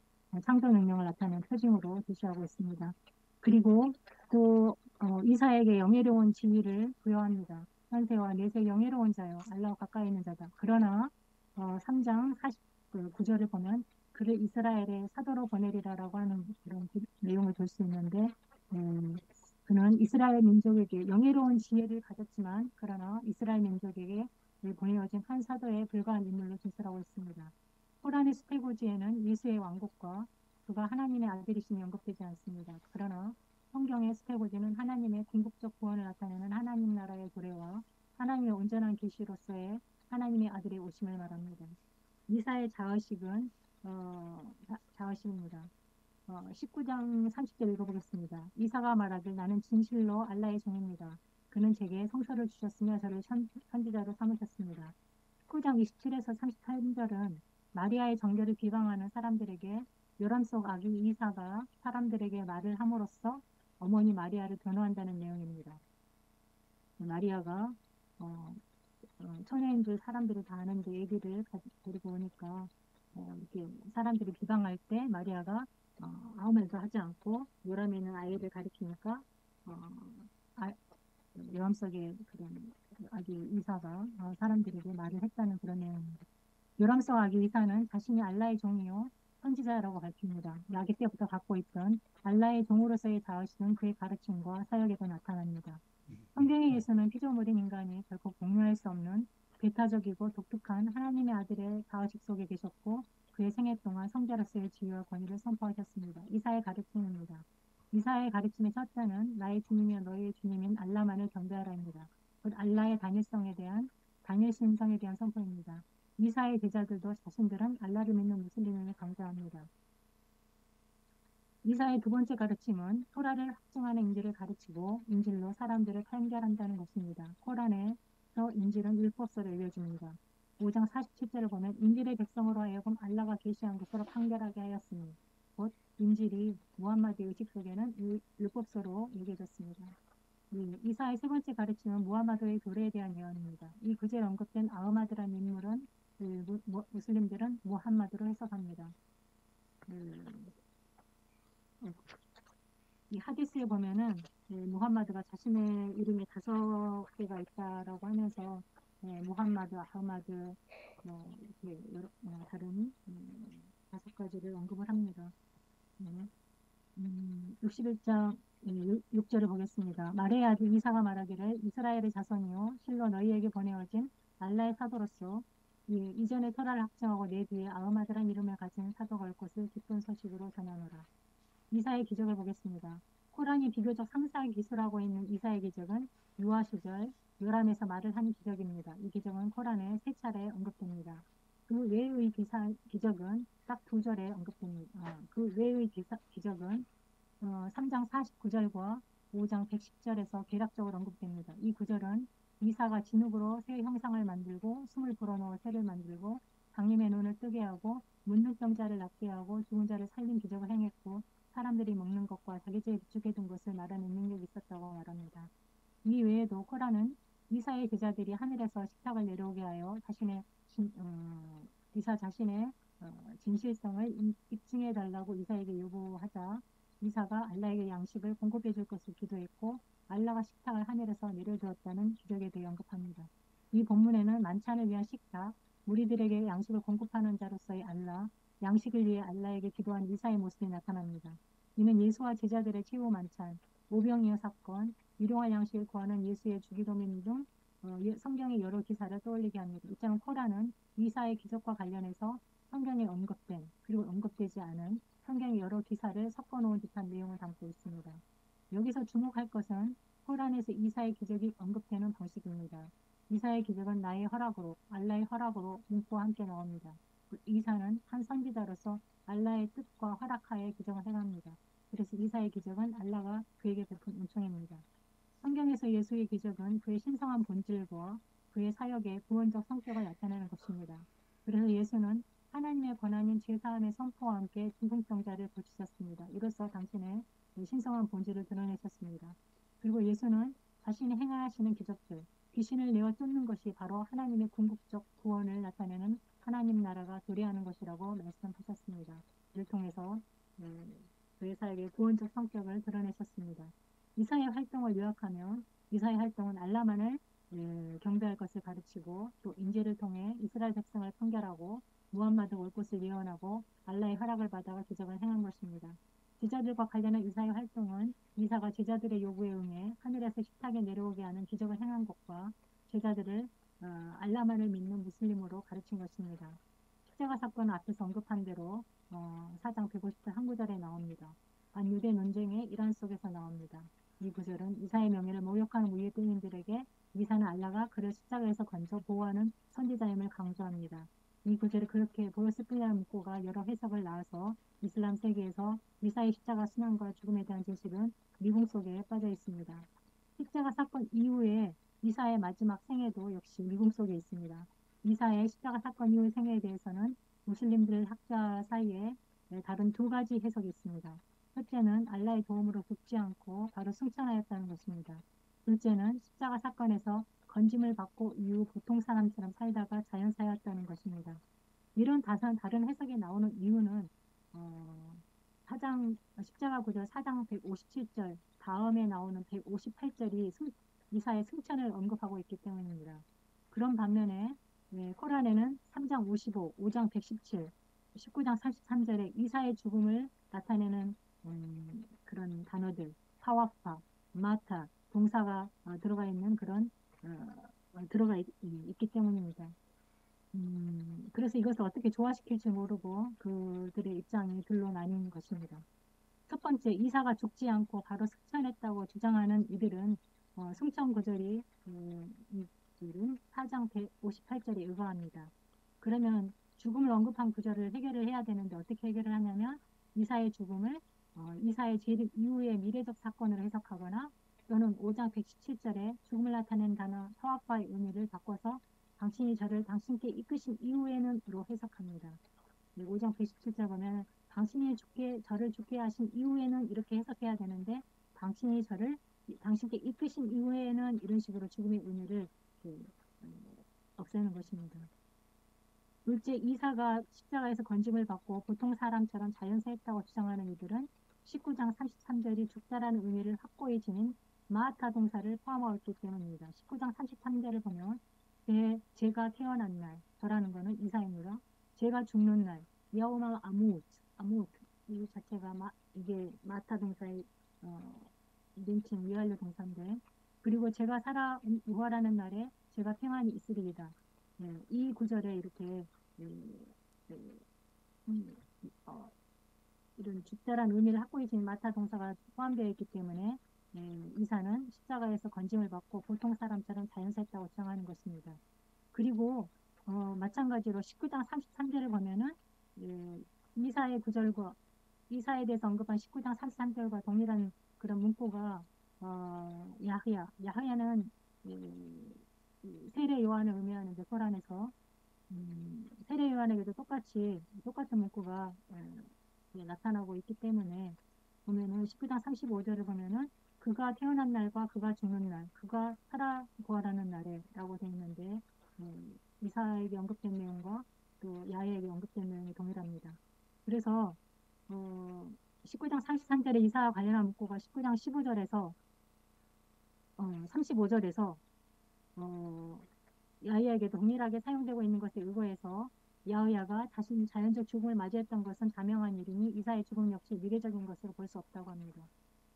창조 능력을 나타내는 표징으로 제시하고 있습니다. 그리고 또 이사에게 영예로운 지위를 부여합니다. 현세와 내세 영예로운 자요. 알라와 가까이 있는 자다. 그러나 3장 49절을 보면 그를 이스라엘의 사도로 보내리라라고 하는 그런 내용을 볼 수 있는데 그는 이스라엘 민족에게 영예로운 지혜를 가졌지만 그러나 이스라엘 민족에게 보내어진 한 사도에 불과한 인물로 진술하고 있습니다. 코란의 스테고지에는 예수의 왕국과 그가 하나님의 아들이심이 언급되지 않습니다. 그러나 성경의 스테고지는 하나님의 궁극적 구원을 나타내는 하나님 나라의 도래와 하나님의 온전한 계시로서의 하나님의 아들의 오심을 말합니다. 이사의 자의식입니다. 19장 30절 읽어보겠습니다. 이사가 말하길 나는 진실로 알라의 종입니다. 그는 제게 성서를 주셨으며 저를 선지자로 삼으셨습니다. 19장 27에서 33절은 마리아의 정결을 비방하는 사람들에게 요람 속 아기 이사가 사람들에게 말을 함으로써 어머니 마리아를 변호한다는 내용입니다. 마리아가 천여인들 사람들이 다 아는데 애기를 데리고 오니까 이렇게 사람들이 비방할 때 마리아가 아무 말도 하지 않고 요람에 있는 아이를 가리키니까 어, 아, 요람 속에 그런 아기 이사가 사람들에게 말을 했다는 그런 내용입니다. 요람 속 아기 이사는 자신이 알라의 종이요 선지자라고 밝힙니다. 아기 때부터 갖고 있던 알라의 종으로서의 자의식은 그의 가르침과 사역에도 나타납니다. 성경의 예수는 피조물인 인간이 결코 공유할 수 없는 배타적이고 독특한 하나님의 아들의 자의식 속에 계셨고 그의 생애 동안 성자로서의 지위와 권위를 선포하셨습니다. 이사의 가르침입니다. 이사의 가르침의 첫째는 나의 주님이여 너희의 주님인 알라만을 경배하라입니다. 곧 알라의 단일 신성에 대한 선포입니다. 이사의 제자들도 자신들은 알라를 믿는 무슬림임을 강조합니다. 이사의 두 번째 가르침은 토라를 확증하는 인지를 가르치고 인질로 사람들을 판결한다는 것입니다. 코란에서 인질은 율법서를 알려줍니다. 5장 47절을 보면 인질의 백성으로 하여금 알라가 계시한 것으로 판결하게 하였으니 곧 인질이 무함마드의 의식 속에는 율법서로 여겨졌습니다. 이사의 세 번째 가르침은 무함마드의 도래에 대한 예언입니다. 이 구절에 언급된 아흐마드라는 인물은 무슬림들은 무함마드로 해석합니다. 이 하디스에 보면은 무함마드가 자신의 이름에 5개가 있다라고 하면서 무함마드, 아흐마드, 이렇게 여러 다른 5가지를 언급을 합니다. 61장 6절을 보겠습니다. 말의 아들 이사가 말하기를 이스라엘의 자손이요 실로 너희에게 보내어진 알라의 사도로서 이전에 토라를 확정하고 내 뒤에 아흐마드란 이름을 가진 사도가 올 것을 기쁜 소식으로 전하노라. 이사의 기적을 보겠습니다. 코란이 비교적 상세하게 기술하고 있는 이사의 기적은 유아 시절 요람에서 말을 한 기적입니다. 이 기적은 코란에 3차례 언급됩니다. 그 외의 기적은 딱 2절에 언급됩니다. 그 외의 기적은 3장 49절과 5장 110절에서 개략적으로 언급됩니다. 이 구절은 이사가 진흙으로 새 형상을 만들고 숨을 불어넣어 새를 만들고 장님의 눈을 뜨게 하고 문둥병자를 낫게 하고 죽은 자를 살린 기적을 행했고 사람들이 먹는 것과 자기 집에 비축해 둔 것을 말하는 능력이 있었다고 말합니다. 이 외에도 코란은 이사의 제자들이 하늘에서 식탁을 내려오게 하여 이사 자신의 진실성을 입증해 달라고 이사에게 요구하자 이사가 알라에게 양식을 공급해 줄 것을 기도했고 알라가 식탁을 하늘에서 내려주었다는 기적에 대해 언급합니다. 이 본문에는 만찬을 위한 식탁, 무리들에게 양식을 공급하는 자로서의 알라, 양식을 위해 알라에게 기도한 이사의 모습이 나타납니다. 이는 예수와 제자들의 최후 만찬, 오병이어 사건, 일용할 양식을 구하는 예수의 주기도민 등 성경의 여러 기사를 떠올리게 합니다. 이처럼 코란은 이사의 기적과 관련해서 성경에 언급된 그리고 언급되지 않은 성경의 여러 기사를 섞어놓은 듯한 내용을 담고 있습니다. 여기서 주목할 것은 코란에서 이사의 기적이 언급되는 방식입니다. 이사의 기적은 나의 허락으로, 알라의 허락으로 문구와 함께 나옵니다. 이사는 한 선지자로서 알라의 뜻과 허락하에 기적을 행합니다. 그래서 이사의 기적은 알라가 그에게 베푼 은총입니다. 성경에서 예수의 기적은 그의 신성한 본질과 그의 사역의 구원적 성격을 나타내는 것입니다. 그래서 예수는 하나님의 권한인 제사함의 선포와 함께 중풍병자를 고치셨습니다. 이로써 당신의 신성한 본질을 드러내셨습니다. 그리고 예수는 자신이 행하시는 기적들, 귀신을 내어 쫓는 것이 바로 하나님의 궁극적 구원을 나타내는 하나님 나라가 도래하는 것이라고 말씀하셨습니다. 이를 통해서 그의 사역의 구원적 성격을 드러내셨습니다. 이사의 활동을 요약하면 이사의 활동은 알라만을 경배할 것을 가르치고 또 인재를 통해 이스라엘 백성을 판결하고 무함마드가 올 것을 예언하고 알라의 허락을 받아 기적을 행한 것입니다. 제자들과 관련한 이사의 활동은 이사가 제자들의 요구에 응해 하늘에서 식탁에 내려오게 하는 기적을 행한 것과 제자들을 알라만을 믿는 무슬림으로 가르친 것입니다. 십자가 사건은 앞에서 언급한 대로 4장 150절 한 구절에 나옵니다. 반유대 논쟁의 일환 속에서 나옵니다. 이 구절은 이사의 명예를 모욕하는 무유대인들에게 이사는 알라가 그를 십자가에서 건져 보호하는 선지자임을 강조합니다. 이 구절이 그렇게 보였을 뿐이라는 문구가 여러 해석을 낳아서 이슬람 세계에서 이사의 십자가 순환과 죽음에 대한 진실은 미궁 속에 빠져 있습니다. 십자가 사건 이후에 이사의 마지막 생애도 역시 미궁 속에 있습니다. 이사의 십자가 사건 이후의 생애에 대해서는 무슬림들 학자 사이에 다른 2가지 해석이 있습니다. 첫째는 알라의 도움으로 죽지 않고 바로 승천하였다는 것입니다. 둘째는 십자가 사건에서 건짐을 받고 이후 보통 사람처럼 살다가 자연사였다는 것입니다. 이런 다른 해석이 나오는 이유는 십자가 구절 4장 157절 다음에 나오는 158절이 이사의 승천을 언급하고 있기 때문입니다. 그런 반면에 코란에는 3장 55, 5장 117, 19장 43절에 이사의 죽음을 나타내는 그런 단어들, 타와파, 마타, 동사가 들어가 있는 그런 있기 때문입니다. 그래서 이것을 어떻게 조화시킬지 모르고 그들의 입장이 둘로 나뉜 것입니다. 첫 번째, 이사가 죽지 않고 바로 승천했다고 주장하는 이들은 승천 구절이 이들은 4장 158절에 의거합니다. 그러면 죽음을 언급한 구절을 해결을 해야 되는데 어떻게 해결을 하냐면 이사의 죽음을 이사의 재림 이후의 미래적 사건으로 해석하거나 또는 5장 117절에 죽음을 나타낸 단어 서학과의 의미를 바꿔서 당신이 저를 당신께 이끄신 이후에는으로 해석합니다. 5장 117절 보면 저를 죽게 하신 이후에는 이렇게 해석해야 되는데 당신께 이끄신 이후에는 이런 식으로 죽음의 의미를 없애는 것입니다. 둘째, 이사가 십자가에서 건짐을 받고 보통 사람처럼 자연사했다고 주장하는 이들은 19장 33절이 죽다라는 의미를 확고히 지닌 마하타 동사를 포함하고 있기 때문입니다. 19장 33절을 보면 제가 태어난 날, 저라는 것은 이사입니다. 제가 죽는 날, 야오마 아무트 이 자체가 이게 마타 동사의 린칭 위완료 동사인데, 그리고 제가 살아 부활하는 날에 제가 평안히 있으리이다. 이 구절에 이렇게 이런 죽다란 의미를 확고히 지닌 마타 동사가 포함되어 있기 때문에 이사는 십자가에서 건짐을 받고 보통 사람처럼 자연사했다고 주장하는 것입니다. 그리고 마찬가지로 19장 33절을 보면은 이사의 구절과 이사에 대해서 언급한 19장 33절과 동일한 그런 문구가 야흐야는 세례 요한을 의미하는데 코란에서 세례 요한에게도 똑같은 문구가 나타나고 있기 때문에 보면은 19장 35절을 보면은 그가 태어난 날과 그가 죽는 날, 그가 살아 부활하는 날에 라고 되어 있는데 이사에게 언급된 내용과 또 야훼에게 언급된 내용이 동일합니다. 그래서 19장 33절에 이사와 관련한 문구가 19장 15절에서 35절에서 야훼에게도 동일하게 사용되고 있는 것에 의거해서 야훼가 자신이 자연적 죽음을 맞이했던 것은 자명한 일이니 이사의 죽음 역시 미래적인 것으로 볼 수 없다고 합니다.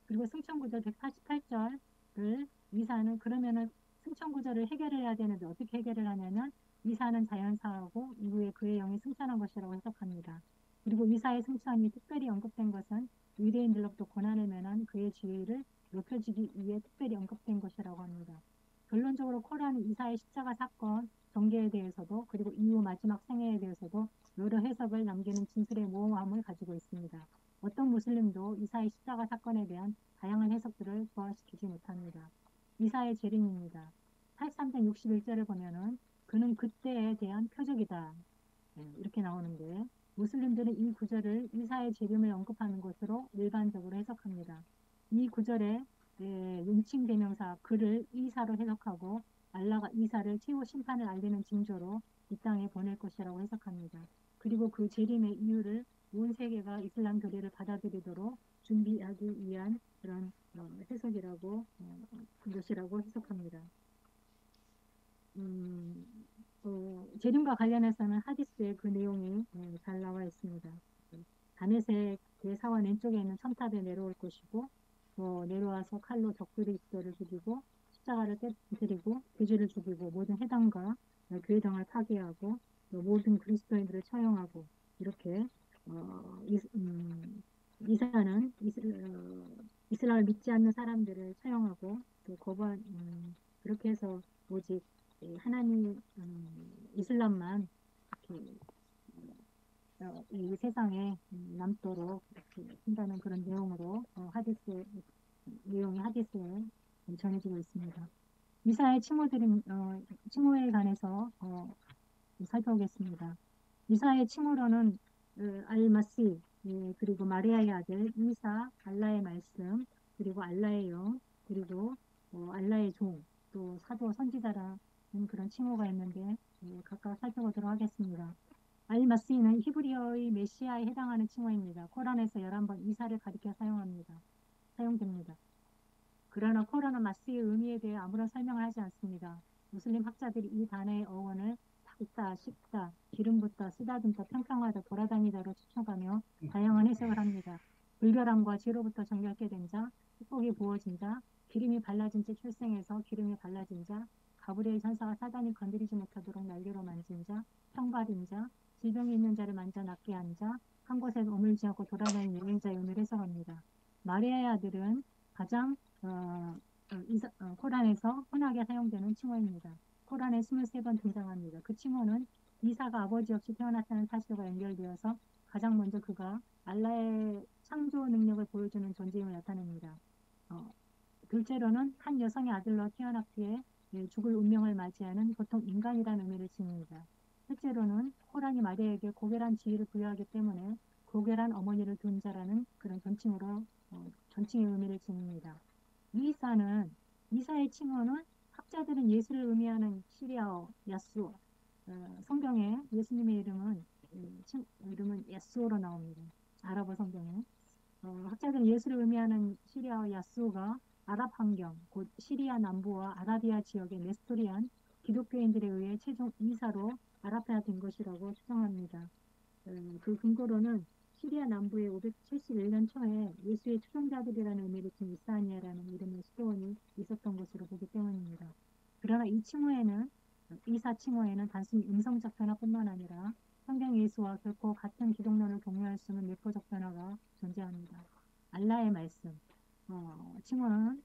그리고 승천구절 148절을 이사는 그러면은 승천구절을 해결해야 되는데 어떻게 해결을 하냐면 이사는 자연사하고 이후에 그의 영이 승천한 것이라고 해석합니다. 그리고 이사의 승천이 특별히 언급된 것은 유대인들로부터 고난을 면한 그의 지위를 높여주기 위해 특별히 언급된 것이라고 합니다. 결론적으로 코란은 이사의 십자가 사건 전개에 대해서도 그리고 이후 마지막 생애에 대해서도 여러 해석을 남기는 진술의 모호함을 가지고 있습니다. 어떤 무슬림도 이사의 십자가 사건에 대한 다양한 해석들을 부합시키지 못합니다. 이사의 재림입니다. 83장 61절을 보면은 그는 그때에 대한 표적이다. 이렇게 나오는데 무슬림들은 이 구절을 이사의 재림을 언급하는 것으로 일반적으로 해석합니다. 이 구절에 용칭 대명사 그를 이사로 해석하고 알라가 이사를 최후 심판을 알리는 징조로 이 땅에 보낼 것이라고 해석합니다. 그리고 그 재림의 이유를 온 세계가 이슬람 교리를 받아들이도록 준비하기 위한 그런 것이라고 해석합니다. 재림과 관련해서는 하디스에 그 내용이 잘 나와 있습니다. 다메섹 대사원 왼쪽에 있는 첨탑에 내려올 것이고 내려와서 칼로 적그리스도를 죽이고 십자가를 깨뜨리고 돼지를 죽이고 모든 해당과 교회당을 파괴하고 모든 그리스도인들을 처형하고 이렇게 이사는 이슬람을 믿지 않는 사람들을 처형하고 또 그렇게 해서 오직 하나님 이슬람만 이렇게 이 세상에 남도록 이렇게 한다는 그런 내용으로 내용이 하디스에 전해지고 있습니다. 이사의 칭호에 관해서 살펴보겠습니다. 이사의 칭호로는 알마시 그리고 마리아의 아들 이사, 알라의 말씀, 그리고 알라의 영, 그리고 알라의 종, 또 사도 선지자라는 그런 칭호가 있는데 각각 살펴보도록 하겠습니다. 알마스이는 히브리어의 메시아에 해당하는 칭호입니다. 코란에서 11번 이사를 가리켜 사용됩니다. 그러나 코란은 마스의 의미에 대해 아무런 설명을 하지 않습니다. 무슬림 학자들이 이 단어의 어원을 닦다, 씹다, 기름 붓다, 쓰다듬다, 평평하다, 돌아다니다로 추측하며 다양한 해석을 합니다. 불결함과 죄로부터 정결케 된 자, 축복이 부어진 자, 기름이 발라진 채 출생해서 기름이 발라진 자, 가브리엘 천사가 사단이 건드리지 못하도록 날개로 만진 자, 평발인 자, 질병이 있는 자를 만져 낫게 한 자, 한 곳에 머물지 않고 돌아다니는 여행자의 의미를 해석합니다. 마리아의 아들은 가장 코란에서 흔하게 사용되는 칭호입니다. 코란에 23번 등장합니다. 그 칭호는 이사가 아버지 없이 태어났다는 사실과 연결되어서 가장 먼저 그가 알라의 창조 능력을 보여주는 존재임을 나타냅니다. 둘째로는 한 여성의 아들로 태어났기에 죽을 운명을 맞이하는 보통 인간이라는 의미를 지닙니다. 셋째로는 코란이 마리아에게 고결한 지위를 부여하기 때문에 고결한 어머니를 둔 자라는 그런 존칭의 의미를 지닙니다. 이사의 칭호는 학자들은 예수를 의미하는 시리아어 야수, 성경에 예수님의 이름은 야수로 나옵니다. 아랍어 성경에. 학자들은 예수를 의미하는 시리아어 야수가 아랍 환경, 곧 시리아 남부와 아라비아 지역의 네스토리안 기독교인들에 의해 최종 이사로 아랍화된 것이라고 추정합니다. 그 근거로는 시리아 남부의 571년 초에 예수의 추종자들이라는 의미를 진 이사니아라는 이름의 수도원이 있었던 것으로 보기 때문입니다. 그러나 이사 칭호에는 단순히 음성적 변화뿐만 아니라 성경 예수와 결코 같은 기독론을 공유할 수 없는 내포적 변화가 존재합니다. 알라의 말씀, 칭호하는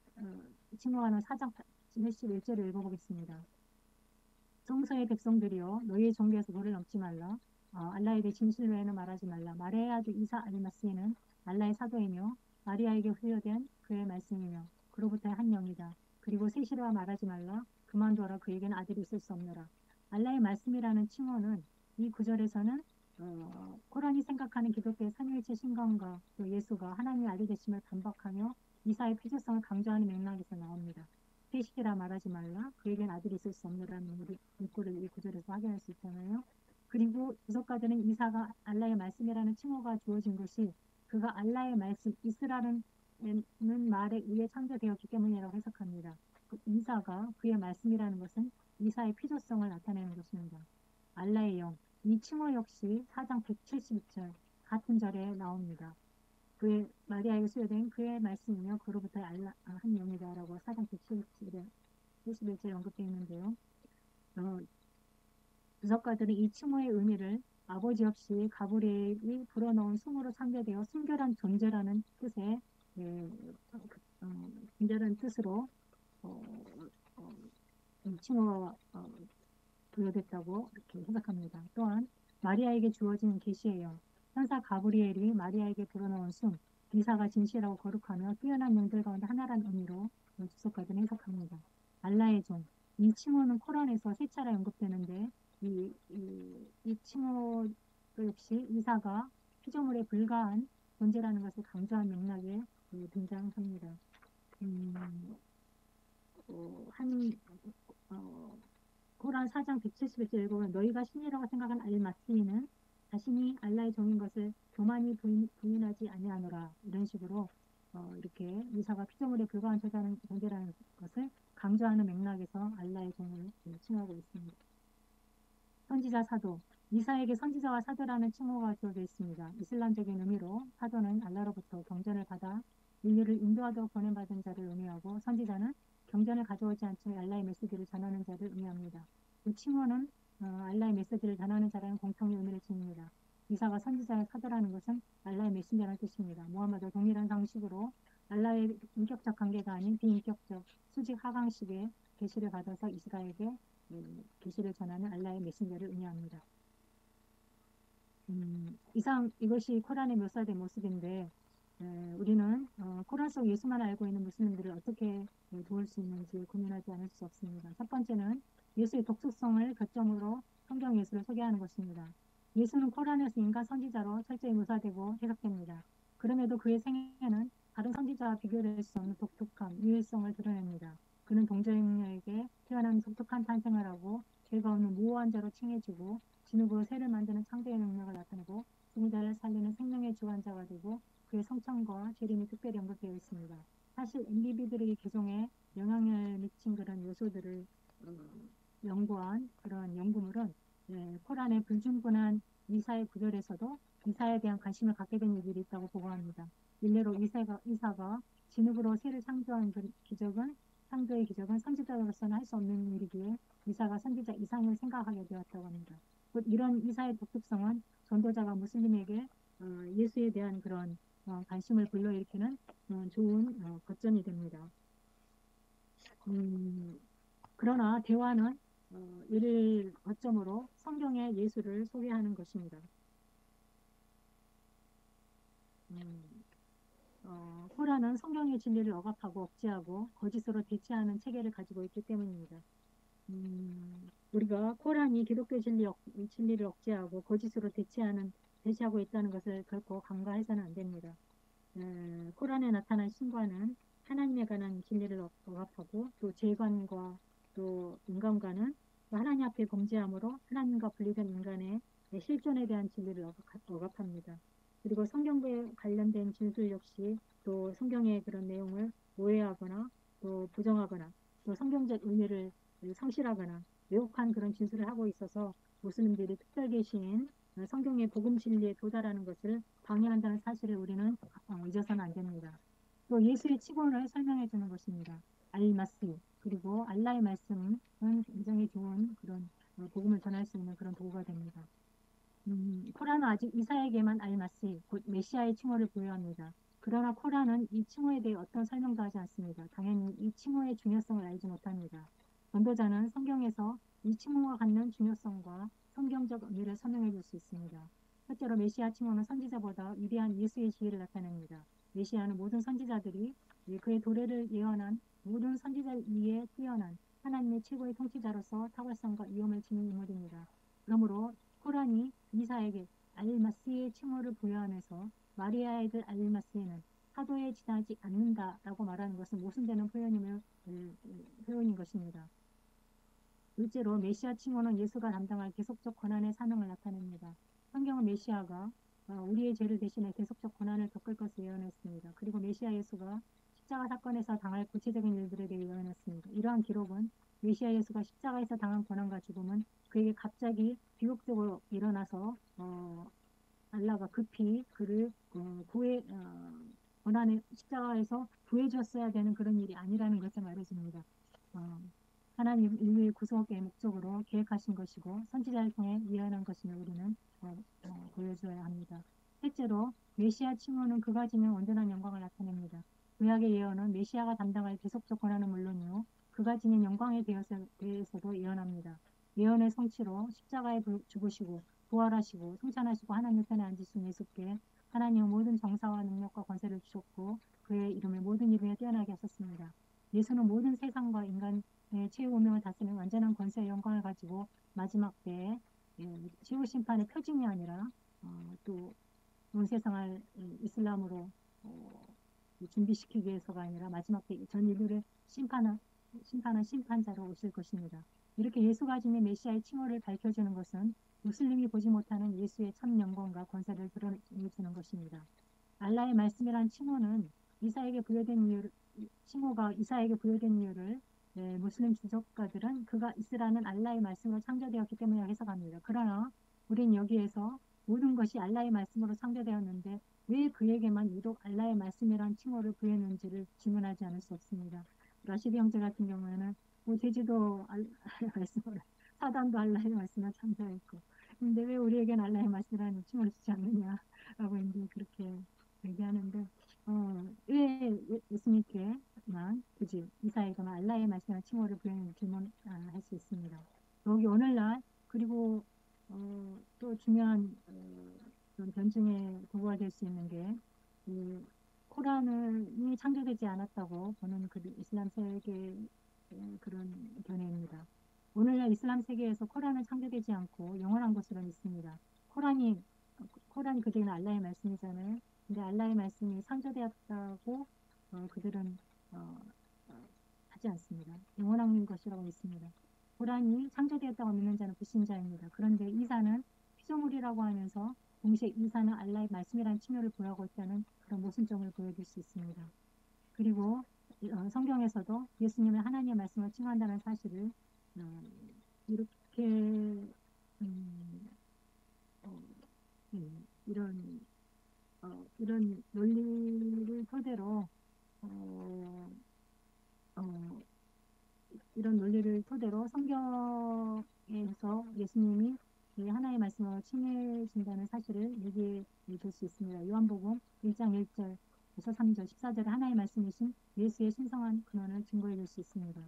4장 81절을 읽어보겠습니다. 성서의 백성들이여 너희의 종교에서 도를 넘지 말라. 알라에 대해 진실 외에는 말하지 말라. 마리아의 아들 이사 알마스이는 알라의 사도이며 마리아에게 후여된 그의 말씀이며 그로부터의 한 영이다. 그리고 세시로와 말하지 말라. 그만둬라. 그에게는 아들이 있을 수 없노라. 알라의 말씀이라는 칭호는 이 구절에서는 코란이 생각하는 기독교의 삼위일체 신강과 또 예수가 하나님의 아들 되심을 반박하며 이사의 필요성을 강조하는 맥락에서 나옵니다. 세시라 말하지 말라. 그에겐 아들이 있을 수 없노라는 문구를 이 구절에서 확인할 수 있잖아요. 그리고 주석가들은 이사가 알라의 말씀이라는 칭호가 주어진 것이 그가 알라의 말씀 이스라는 말에 의해 창조되었기 때문이라고 해석합니다. 이사가 그의 말씀이라는 것은 이사의 필요성을 나타내는 것입니다. 알라의 영, 이 칭호 역시 4장 172절 같은 절에 나옵니다. 그의 마리아에게 수여된 그의 말씀이며 그로부터 한 영이다라고 4장 171절에 언급되어 있는데요. 주석가들은 이 칭호의 의미를 아버지 없이 가브리엘이 불어넣은 숨으로 상대되어 순결한 존재라는 뜻의 존재라는 뜻으로 이 칭호가 부여됐다고 이렇게 해석합니다. 또한 마리아에게 주어진 계시예요. 천사 가브리엘이 마리아에게 불어넣은 숨, 이사가 진실하고 거룩하며 뛰어난 영들 가운데 하나라는 의미로 주석가들은 해석합니다. 알라의 종, 이 칭호는 코란에서 세 차례 언급되는데 이 칭호 역시 이사가 피조물에 불과한 존재라는 것을 강조한 맥락에 등장합니다. 코란 4장 171절 읽어보면 너희가 신이라고 생각한 알마스이는 자신이 알라의 종인 것을 교만히 부인하지 아니하노라 이런 식으로 이렇게 이사가 피조물에 불과한 존재라는 것을 강조하는 맥락에서 알라의 종을 칭하고 있습니다. 선지자 사도 이사에게 선지자와 사도라는 칭호가 주어져 있습니다. 이슬람적인 의미로 사도는 알라로부터 경전을 받아 인류를 인도하도록 보낸받은 자를 의미하고 선지자는 경전을 가져오지 않고 알라의 메시지를 전하는 자를 의미합니다. 이 칭호는 알라의 메시지를 전하는 자라는 공통의 의미를 지닙니다. 이사가 선지자의 사도라는 것은 알라의 메신저라는 뜻입니다. 무함마도 동일한 방식으로 알라의 인격적 관계가 아닌 비인격적 수직 하강식의 계시를 받아서 이스라엘에게 계시를 전하는 알라의 메신저를 의미합니다. 이것이 코란에 묘사된 모습인데 우리는 코란 속 예수만 알고 있는 무슬림들을 어떻게 도울 수 있는지 고민하지 않을 수 없습니다. 첫 번째는 예수의 독특성을 결정으로 성경 예수를 소개하는 것입니다. 예수는 코란에서 인간 선지자로 철저히 묘사되고 해석됩니다. 그럼에도 그의 생애는 다른 선지자와 비교될 수 없는 독특함, 유일성을 드러냅니다. 그는 동정녀에게 태어난 독특한 탄생을 하고 죄가 없는 무고한 자로 칭해지고 진흙으로 새를 만드는 창조의 능력을 나타내고 죽은 자를 살리는 생명의 주관자가 되고 그의 성찬과 재림이 특별히 언급되어 있습니다. 사실 MBB들의 개성에 영향을 미친 그런 요소들을 연구한 그런 연구물은 코란의 불충분한 이사의 구절에서도 이사에 대한 관심을 갖게 된 일들이 있다고 보고합니다. 일례로 이사가 진흙으로 새를 창조한 창조의 기적은 선지자로서는 할 수 없는 일이기에 이사가 선지자 이상을 생각하게 되었다고 합니다. 곧 이런 이사의 독특성은 전도자가 무슬림에게 예수에 대한 그런 관심을 불러일으키는 좋은 거점이 됩니다. 그러나 대화는 이를 거점으로 성경의 예수를 소개하는 것입니다. 코란은 성경의 진리를 억압하고 억제하고 거짓으로 대체하는 체계를 가지고 있기 때문입니다. 우리가 코란이 기독교 진리를 억제하고 거짓으로 대체하고 있다는 것을 결코 간과해서는 안 됩니다. 코란에 나타난 신과는 하나님에 관한 진리를 억압하고 또 재관과 또 인간과는 하나님 앞에 범죄함으로 하나님과 분리된 인간의 실존에 대한 진리를 억압합니다. 그리고 성경에 관련된 진술 역시 또 성경의 그런 내용을 오해하거나 또 부정하거나 또 성경적 의미를 상실하거나 왜곡한 그런 진술을 하고 있어서 무슬림들이 특별 계신 성경의 복음 진리에 도달하는 것을 방해한다는 사실을 우리는 잊어서는 안 됩니다. 또 예수의 치고를 설명해 주는 것입니다. 알마스 그리고 알라의 말씀은 굉장히 좋은 그런 복음을 전할 수 있는 그런 도구가 됩니다. 코란은 아직 이사에게만 알마스 곧 메시아의 칭호를 부여합니다. 그러나 코란은 이 칭호에 대해 어떤 설명도 하지 않습니다. 당연히 이 칭호의 중요성을 알지 못합니다. 전도자는 성경에서 이 칭호가 갖는 중요성과 성경적 의미를 설명해 줄 수 있습니다. 첫째로 메시아 칭호는 선지자보다 위대한 예수의 지위를 나타냅니다. 메시아는 모든 선지자들이 그의 도래를 예언한 모든 선지자 위에 뛰어난 하나님의 최고의 통치자로서 탁월성과 위엄을 지닌 인물입니다. 그러므로 코란이 이사에게 알마스의 칭호를 부여하면서 마리아의 아들 알마스에는 사도에 지나지 않는다라고 말하는 것은 모순되는 표현인 것입니다. 둘째로 메시아 칭호는 예수가 담당할 계속적 고난의 사명을 나타냅니다. 성경은 메시아가 우리의 죄를 대신해 계속적 고난을 겪을 것을 예언했습니다. 그리고 메시아 예수가 십자가 사건에서 당할 구체적인 일들에 대해 예언했습니다. 이러한 기록은 메시아 예수가 십자가에서 당한 고난과 죽음은 그에게 갑자기 비극적으로 일어나서 알라가 급히 그를 고난의 십자가에서 구해줬어야 되는 그런 일이 아니라는 것을 말해줍니다. 하나님 인류의 구속의 목적으로 계획하신 것이고 선지자를 통해 예언한 것임을 우리는 보여줘야 합니다. 셋째로 메시아 칭호는 그가 지닌 온전한 영광을 나타냅니다. 구약의 예언은 메시아가 담당할 계속적 권한은 물론이요 그가 지닌 영광에 대해서도 예언합니다. 예언의 성취로 십자가에 죽으시고 부활하시고 승천하시고 하나님 편에 앉으신 예수께 하나님은 모든 정사와 능력과 권세를 주셨고 그의 이름을 모든 이름에 뛰어나게 하셨습니다. 예수는 모든 세상과 인간의 최후 운명을 다스리는 완전한 권세의 영광을 가지고 마지막 때에 최후 심판의 표징이 아니라 또 온 세상을 이슬람으로 준비시키기 위해서가 아니라 마지막 때 전 인류를 심판한 심판자로 오실 것입니다. 이렇게 예수가 지닌 메시아의 칭호를 밝혀주는 것은 무슬림이 보지 못하는 예수의 참 영광과 권세를 드러내주는 것입니다. 알라의 말씀이란 칭호가 이사에게 부여된 이유를 무슬림 주석가들은 그가 이스라는 알라의 말씀으로 창조되었기 때문에 해석합니다. 그러나 우린 여기에서 모든 것이 알라의 말씀으로 창조되었는데 왜 그에게만 유독 알라의 말씀이란 칭호를 부여했는지를 질문하지 않을 수 없습니다. 라시드 형제 같은 경우에는 돼지도 알라의 말씀으로 사단도 알라의 말씀을 창조했고 근데 왜 우리에겐 알라의 말씀이라는 칭호를 주지 않느냐라고 이제 그렇게 얘기하는데 왜 예수님께만 굳이 이사에게만 알라의 말씀이라는 칭호를 부여했는지 질문할 수 있습니다. 여기 오늘날 그리고 또 중요한 그런 변증의 도구가 될 수 있는 게 코란이 창조되지 않았다고 보는 그 이슬람 세계의 그런 견해입니다. 오늘날 이슬람 세계에서 코란은 창조되지 않고 영원한 것으로 믿습니다. 코란이 그들은 알라의 말씀이잖아요. 근데 알라의 말씀이 창조되었다고 그들은 하지 않습니다. 영원한 것이라고 믿습니다. 고란이 창조되었다고 믿는 자는 불신자입니다. 그런데 이사는 피조물이라고 하면서 동시에 이사는 알라의 말씀이라는 칭호를 부여하고 있다는 그런 모순점을 보여줄 수 있습니다. 그리고 성경에서도 예수님을 하나님의 말씀을 칭한다는 사실을 이렇게 어, 이런 이런 논리를 토대로 어, 어, 이런 논리를 토대로 성경에서 예수님이 이 하나의 말씀으로 칭해진다는 사실을 얘기해 줄 수 있습니다. 요한복음 1장 1절에서 3절, 14절에 하나의 말씀이신 예수의 신성한 근원을 증거해 줄 수 있습니다.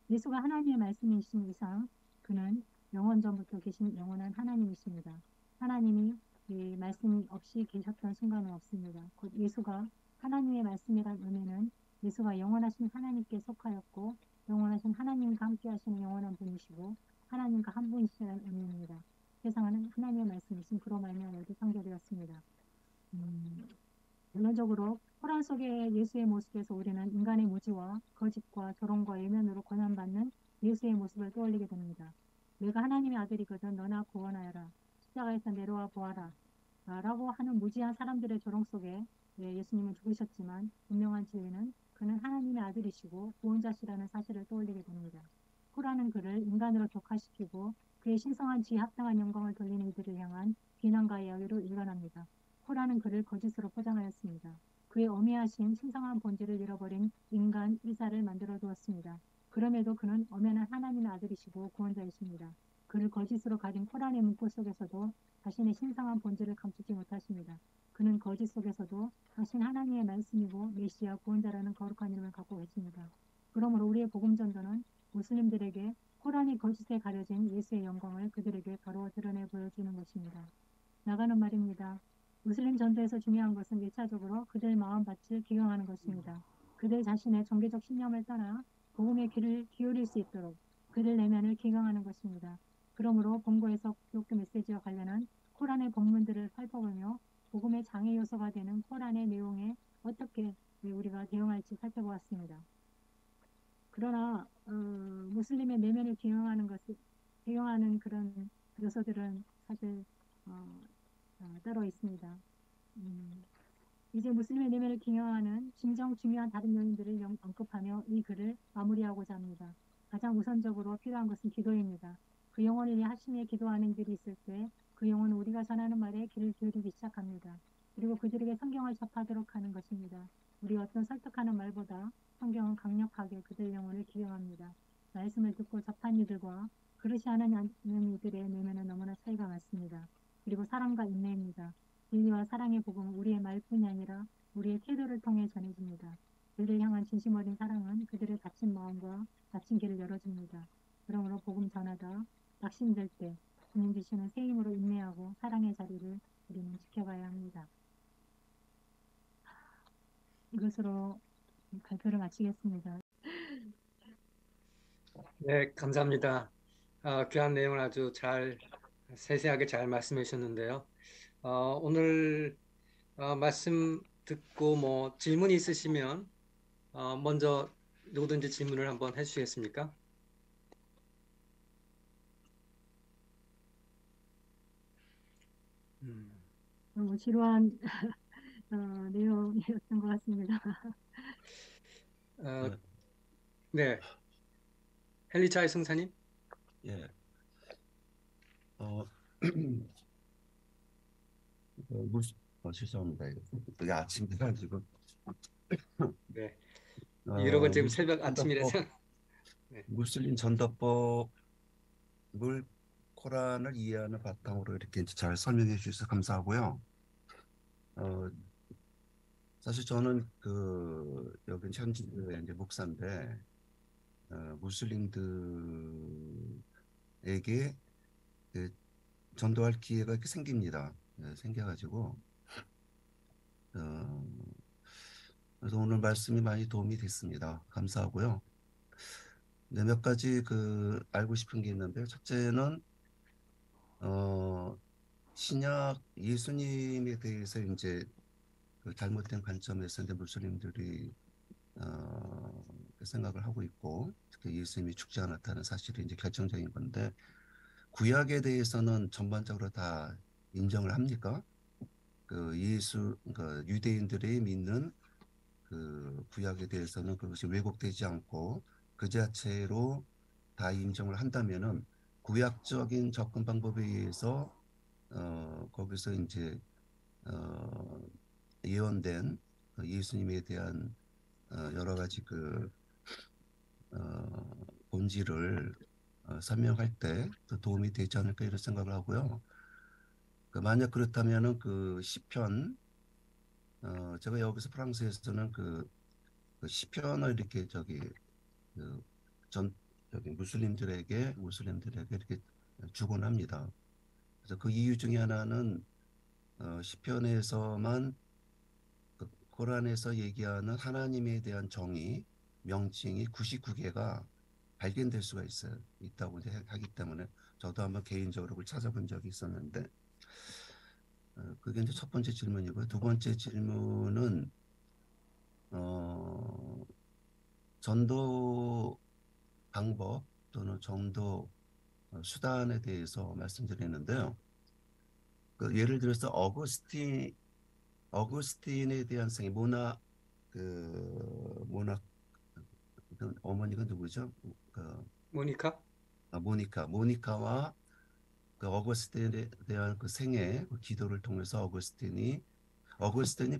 예수가 하나님의 말씀이신 이상 그는 영원전부터 계신 영원한 하나님이십니다. 하나님이 이 말씀이 없이 계셨던 순간은 없습니다. 곧 예수가 하나님의 말씀이란 의미는 예수가 영원하신 하나님께 속하였고 영원하신 하나님과 함께 하시는 영원한 분이시고 하나님과 한 분이시라는 의미입니다. 세상은 하나님의 말씀이신 그로 말미암아 상교되었습니다. 결론적으로 호란 속의 예수의 모습에서 우리는 인간의 무지와 거짓과 조롱과 예면으로 고난받는 예수의 모습을 떠올리게 됩니다. 내가 하나님의 아들이거든 너나 구원하여라. 십자가에서 내려와 보아라. 라고 하는 무지한 사람들의 조롱 속에 예수님은 죽으셨지만 분명한 진리는 그는 하나님의 아들이시고 구원자시라는 사실을 떠올리게 됩니다. 코라는 그를 인간으로 격화시키고 그의 신성한 지에 합당한 영광을 돌리는 이들을 향한 비난과 야유로 일관합니다. 코라는 그를 거짓으로 포장하였습니다. 그의 어미하신 신성한 본질을 잃어버린 인간 이사를 만들어 두었습니다. 그럼에도 그는 엄연한 하나님의 아들이시고 구원자이십니다. 그를 거짓으로 가진 코란의 문구 속에서도 자신의 신성한 본질을 감추지 못하십니다. 그는 거짓 속에서도 자신 하나님의 말씀이고 메시아 구원자라는 거룩한 이름을 갖고 계십니다. 그러므로 우리의 복음 전도는 무슬림들에게 코란이 거짓에 가려진 예수의 영광을 그들에게 바로 드러내 보여주는 것입니다. 나가는 말입니다. 무슬림 전도에서 중요한 것은 1차적으로 그들 마음밭을 기경하는 것입니다. 그들 자신의 종교적 신념을 떠나 복음의 귀를 기울일 수 있도록 그들 내면을 기경하는 것입니다. 그러므로 본고에서 기독교 메시지와 관련한 코란의 본문들을 살펴보며 복음의 장애 요소가 되는 코란의 내용에 어떻게 우리가 대응할지 살펴보았습니다. 그러나 무슬림의 내면을 기용하는 그런 요소들은 사실 따로 있습니다. 이제 무슬림의 내면을 기용하는 진정 중요한 다른 요인들을 언급하며 이 글을 마무리하고자 합니다. 가장 우선적으로 필요한 것은 기도입니다. 그 영혼을 위해 하심에 기도하는 이들이 있을 때 그 영혼은 우리가 전하는 말에 귀를 기울이기 시작합니다. 그리고 그들에게 성경을 접하도록 하는 것입니다. 우리 어떤 설득하는 말보다 성경은 강력하게 그들 영혼을 기용합니다. 말씀을 듣고 접한 이들과 그렇지 않은 이들의 내면은 너무나 차이가 많습니다. 그리고 사랑과 인내입니다. 진리와 사랑의 복음은 우리의 말뿐이 아니라 우리의 태도를 통해 전해집니다. 그들을 향한 진심 어린 사랑은 그들의 닫힌 마음과 닫힌 길을 열어줍니다. 그러므로 복음 전하다 낙심될 때 주님 주시는 새 힘으로 인내하고 사랑의 자리를 우리는 지켜가야 합니다. 이것으로 발표를 마치겠습니다. 네, 감사합니다. 귀한 내용을 아주 세세하게 잘 말씀해 주셨는데요. 오늘 말씀 듣고 뭐 질문이 있으시면 먼저 누구든지 질문을 한번 해주시겠습니까? 너무 지루한 내용이었던 것 같습니다. 어, 네, 네, 헨리차이 승사님. 예. 어, 물, 죄송합니다. 이게 아침이라 지금 네, 이러고 지금 무슬림 새벽 전도법, 아침이라서. 네. 무슬림 전도법을 코란을 이해하는 바탕으로 이렇게 이제 잘 설명해 주셔서 감사하고요. 어, 사실 저는 여기 현지 이제 목사인데 무슬림들에게 그 전도할 기회가 이렇게 생깁니다. 생겨가지고 어, 그래서 오늘 말씀이 많이 도움이 됐습니다. 감사하고요. 네, 몇 가지 알고 싶은 게 있는데요. 첫째는 신약 예수님에 대해서 이제 그 잘못된 관점에서 이제 무슬림들이 생각을 하고 있고, 특히 예수님이 죽지 않았다는 사실이 이제 결정적인 건데, 구약에 대해서는 전반적으로 다 인정을 합니까? 그 유대인들이 믿는 그 구약에 대해서는 그것이 왜곡되지 않고 그 자체로 다 인정을 한다면은 구약적인 접근 방법에 의해서 거기서 이제 어, 예언된 그 예수님에 대한 여러 가지 본질을 설명할 때 더 도움이 되지 않을까 이런 생각을 하고요. 만약 그렇다면은 그 시편 제가 여기서 프랑스에서는 그 시편을 이렇게 그 전 저기 무슬림들에게 이렇게 주곤 합니다. 그래서 그 이유 중에 하나는 시편에서만 그 코란에서 얘기하는 하나님에 대한 정의, 명칭이 99개가 발견될 수가 있다고 이제 하기 때문에 저도 한번 개인적으로 그걸 찾아본 적이 있었는데 그게 이제 첫 번째 질문이고요. 두 번째 질문은 어, 전도 방법 또는 전도 수단에 대해서 말씀드리는데요. 예를 들어서 어거스틴에 대한 생애 모나 그 어머니가 누구죠? 모니카? 모니카와 그 어거스틴에 대한 그 생애 그 기도를 통해서 어거스틴이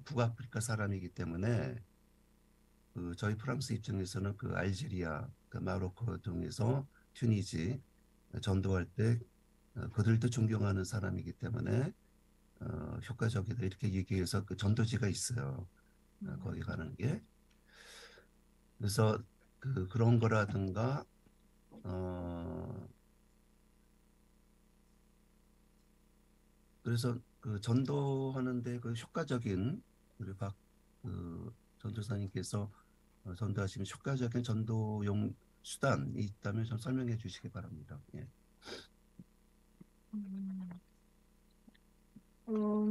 북아프리카 사람이기 때문에 저희 프랑스 입장에서는 그 알제리아, 그 마로코 등에서 튀니지 전도할 때 그들도 존경하는 사람이기 때문에 효과적이다 이렇게 얘기해서 그 전도지가 있어요. 거기 가는 게. 그래서 그런 거라든가 어, 그래서 그 전도하는데 그 효과적인 우리 그 전도사님께서 전도하시면 효과적인 전도용 수단이 있다면 좀 설명해 주시기 바랍니다. 예. 음, 어,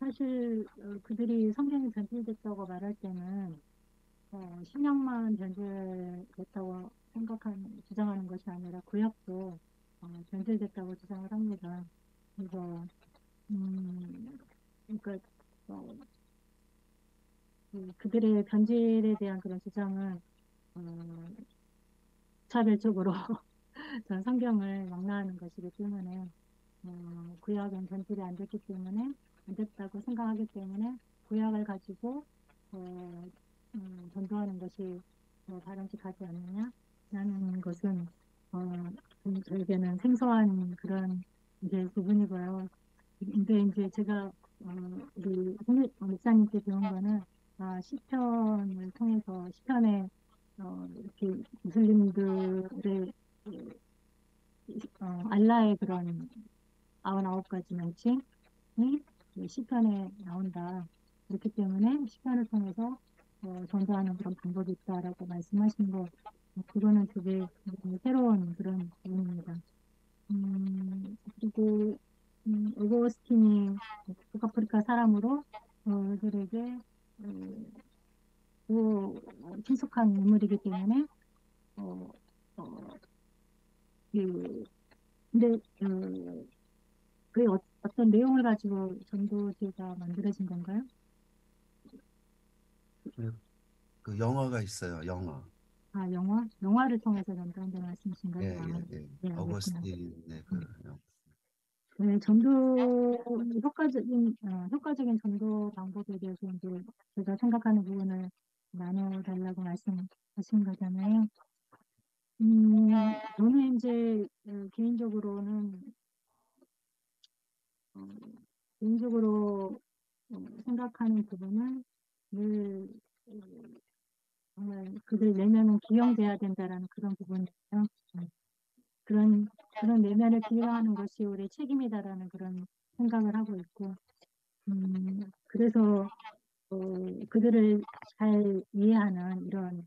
사실 그들이 성경이 변질됐다고 말할 때는 신약만 변질됐다고 주장하는 것이 아니라 구약도 변질됐다고 주장을 합니다. 그래서 그러니까 어, 그들의 변질에 대한 그런 주장은 어, 차별적으로 전 성경을 망라하는 것이기 때문에 구약은 변질이 안 됐기 때문에 안 됐다고 생각하기 때문에 구약을 가지고 전도하는 것이 바람직하지 않느냐라는 것은 저에게는 생소한 그런 이제 부분이고요. 근데 이제 제가 우리 목사님께 배운 거는 시편을 통해서 시편에 이렇게 무슬림들의 알라의 그런 99가지 명칭이 시편에 나온다. 그렇기 때문에 시편을 통해서 전도하는 그런 방법이 있다라고 말씀하신 거, 그거는 되게 새로운 그런 부분입니다. 그리고 오거스틴이 북아프리카 사람으로 들에게 친숙한 인물이기 때문에 어, 어, 그, 근데 어떤 내용을 가지고 전도지가 만들어진 건가요? 그 영화가 있어요. 영화. 영화를 통해서 전도한다는 예, 말씀이신가요? 예, 예. 네, 알겠구나. 어거스틴의 음. 영화. 네, 효과적인 전도 방법에 대해서 이제 제가 생각하는 부분을 나눠달라고 말씀하신 거잖아요. 저는 이제 어, 개인적으로 생각하는 부분은 늘 정말 그들 내면은 기용돼야 된다라는 그런 부분이에요. 음, 그런 내면을 기용하는 것이 우리의 책임이다라는 그런 생각을 하고 있고, 그래서 그들을 잘 이해하는 이런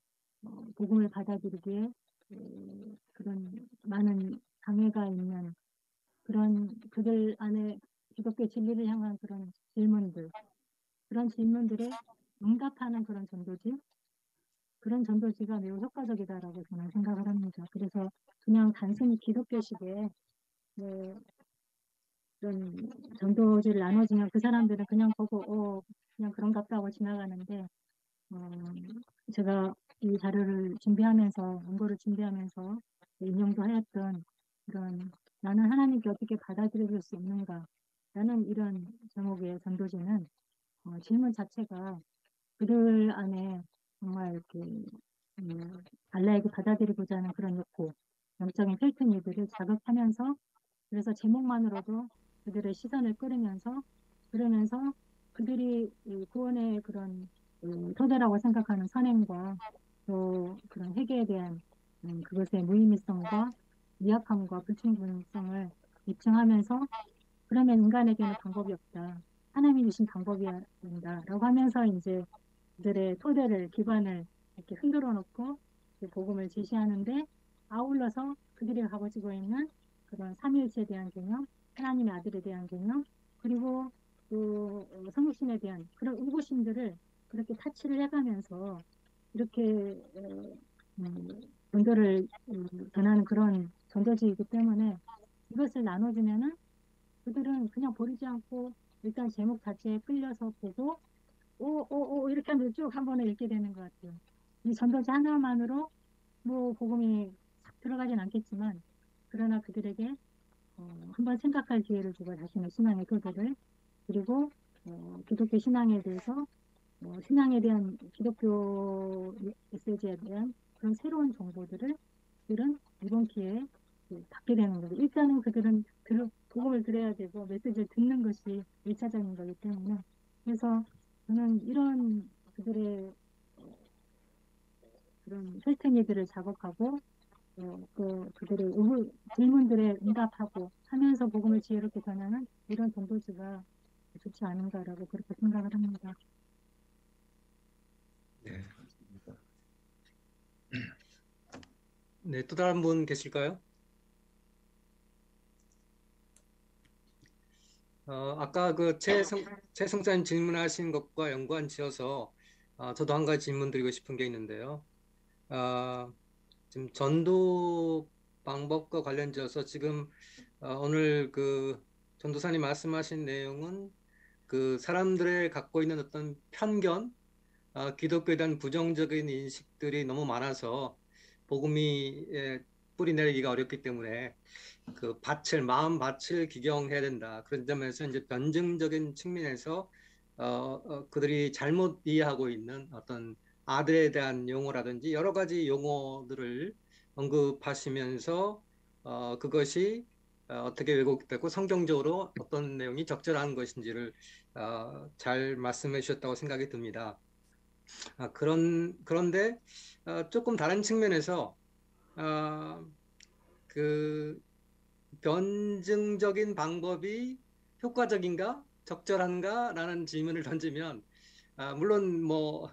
복음을 받아들이기에 그런 많은 장애가 있는 그런 그들 안에 기독교 진리를 향한 그런 질문들에 응답하는 그런 전도지 그런 전도지가 매우 효과적이다라고 저는 생각을 합니다. 그래서 그냥 단순히 기독교식의 뭐 그런 전도지를 나눠주면 그 사람들은 그냥 보고 그냥 그런갑다 하고 지나가는데 어, 제가 이 자료를 준비하면서 원고를 준비하면서 인용도 하였던 이런 나는 하나님께 어떻게 받아들여질 수 있는가 라는 이런 제목의 전도지는 질문 자체가 그들 안에 정말 이렇게 알라에게 받아들이고자 하는 그런 욕구, 영적인 혈통이들을 자극하면서 그래서 제목만으로도 그들의 시선을 끌으면서 그러면서 그들이 이 구원의 그런 토대라고 생각하는 선행과 또 그런 회개에 대한 그것의 무의미성과 미약함과 불충분성을 입증하면서 그러면 인간에게는 방법이 없다. 하나님이 주신 방법이어야 된다라고 하면서 이제 그들의 토대를 기반을 이렇게 흔들어 놓고 그 복음을 제시하는데 아울러서 그들이 가지고 있는 그런 삼위일체에 대한 개념, 하나님의 아들에 대한 개념, 그리고 그 성육신에 대한 그런 의구심들을 그렇게 타치를 해가면서 이렇게 전도를 전하는 그런 전도지이기 때문에 이것을 나눠주면은 그들은 그냥 버리지 않고 일단 제목 자체에 끌려서 보고 오 이렇게 하면서 쭉 한 번에 읽게 되는 것 같아요. 이 전도지 하나만으로 뭐 복음이 싹 들어가진 않겠지만 그러나 그들에게 한번 생각할 기회를 주고 자신의 신앙의 토대를 그리고 기독교 신앙에 대해서 신앙에 대한 기독교 메시지에 대한 그런 새로운 정보들을 그들은 이번 기회에 받게 되는 거죠. 일단은 그들은 복음을 들어야 되고 메시지를 듣는 것이 1차적인 거기 때문에 그래서 저는 이런 그들의 그런 혈탱이들을 작업하고 또 그들의 질문들에 응답하고 하면서 복음을 지혜롭게 전하는 이런 전도지가 좋지 않은가라고 그렇게 생각을 합니다. 네. 네, 또 다른 분 계실까요? 아까 그 최성찬 질문하신 것과 연관 지어서 저도 한 가지 질문 드리고 싶은 게 있는데요. 지금 전도 방법과 관련지어서 지금 오늘 그 전도사님 말씀하신 내용은 그 사람들의 갖고 있는 어떤 편견, 기독교에 대한 부정적인 인식들이 너무 많아서 복음이 뿌리 내리기가 어렵기 때문에 그 마음 밭을 기경해야 된다. 그런 점에서 이제 변증적인 측면에서 그들이 잘못 이해하고 있는 어떤 아들에 대한 용어라든지 여러 가지 용어들을 언급하시면서 그것이 어떻게 왜곡되고 성경적으로 어떤 내용이 적절한 것인지를 잘 말씀해 주셨다고 생각이 듭니다. 그런데 조금 다른 측면에서 그 변증적인 방법이 효과적인가, 적절한가라는 질문을 던지면 물론 뭐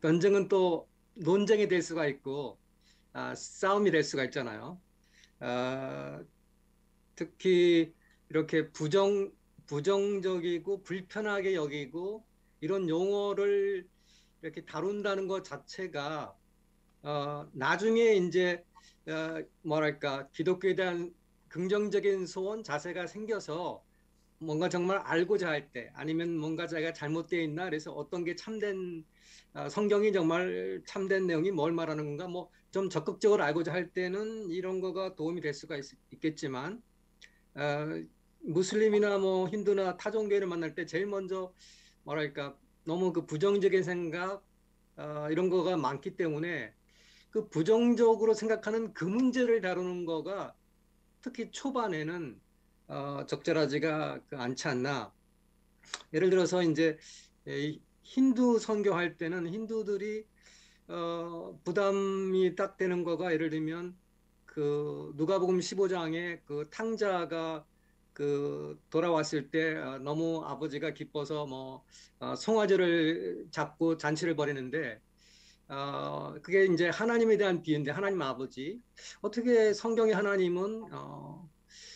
변증은 또 논쟁이 될 수가 있고 싸움이 될 수가 있잖아요. 특히 이렇게 부정적이고 불편하게 여기고 이런 용어를 이렇게 다룬다는 것 자체가 나중에 이제 뭐랄까 기독교에 대한 긍정적인 소원 자세가 생겨서 뭔가 정말 알고자 할 때 아니면 뭔가 자기가 잘못되어 있나 그래서 어떤 게 참된 성경이 정말 참된 내용이 뭘 말하는 건가 뭐 좀 적극적으로 알고자 할 때는 이런 거가 도움이 될 수가 있겠지만 무슬림이나 뭐 힌두나 타종교를 만날 때 제일 먼저 뭐랄까 너무 그 부정적인 생각 이런 거가 많기 때문에 그 부정적으로 생각하는 그 문제를 다루는 거가 특히 초반에는 적절하지가 않지 않나. 예를 들어서 이제 힌두 선교할 때는 힌두들이 부담이 딱 되는 거가 예를 들면 그 누가복음 15장에 그 탕자가 그 돌아왔을 때 너무 아버지가 기뻐서 뭐 송아지를 잡고 잔치를 벌이는데 그게 이제 하나님에 대한 비유인데 하나님 아버지 어떻게 성경의 하나님은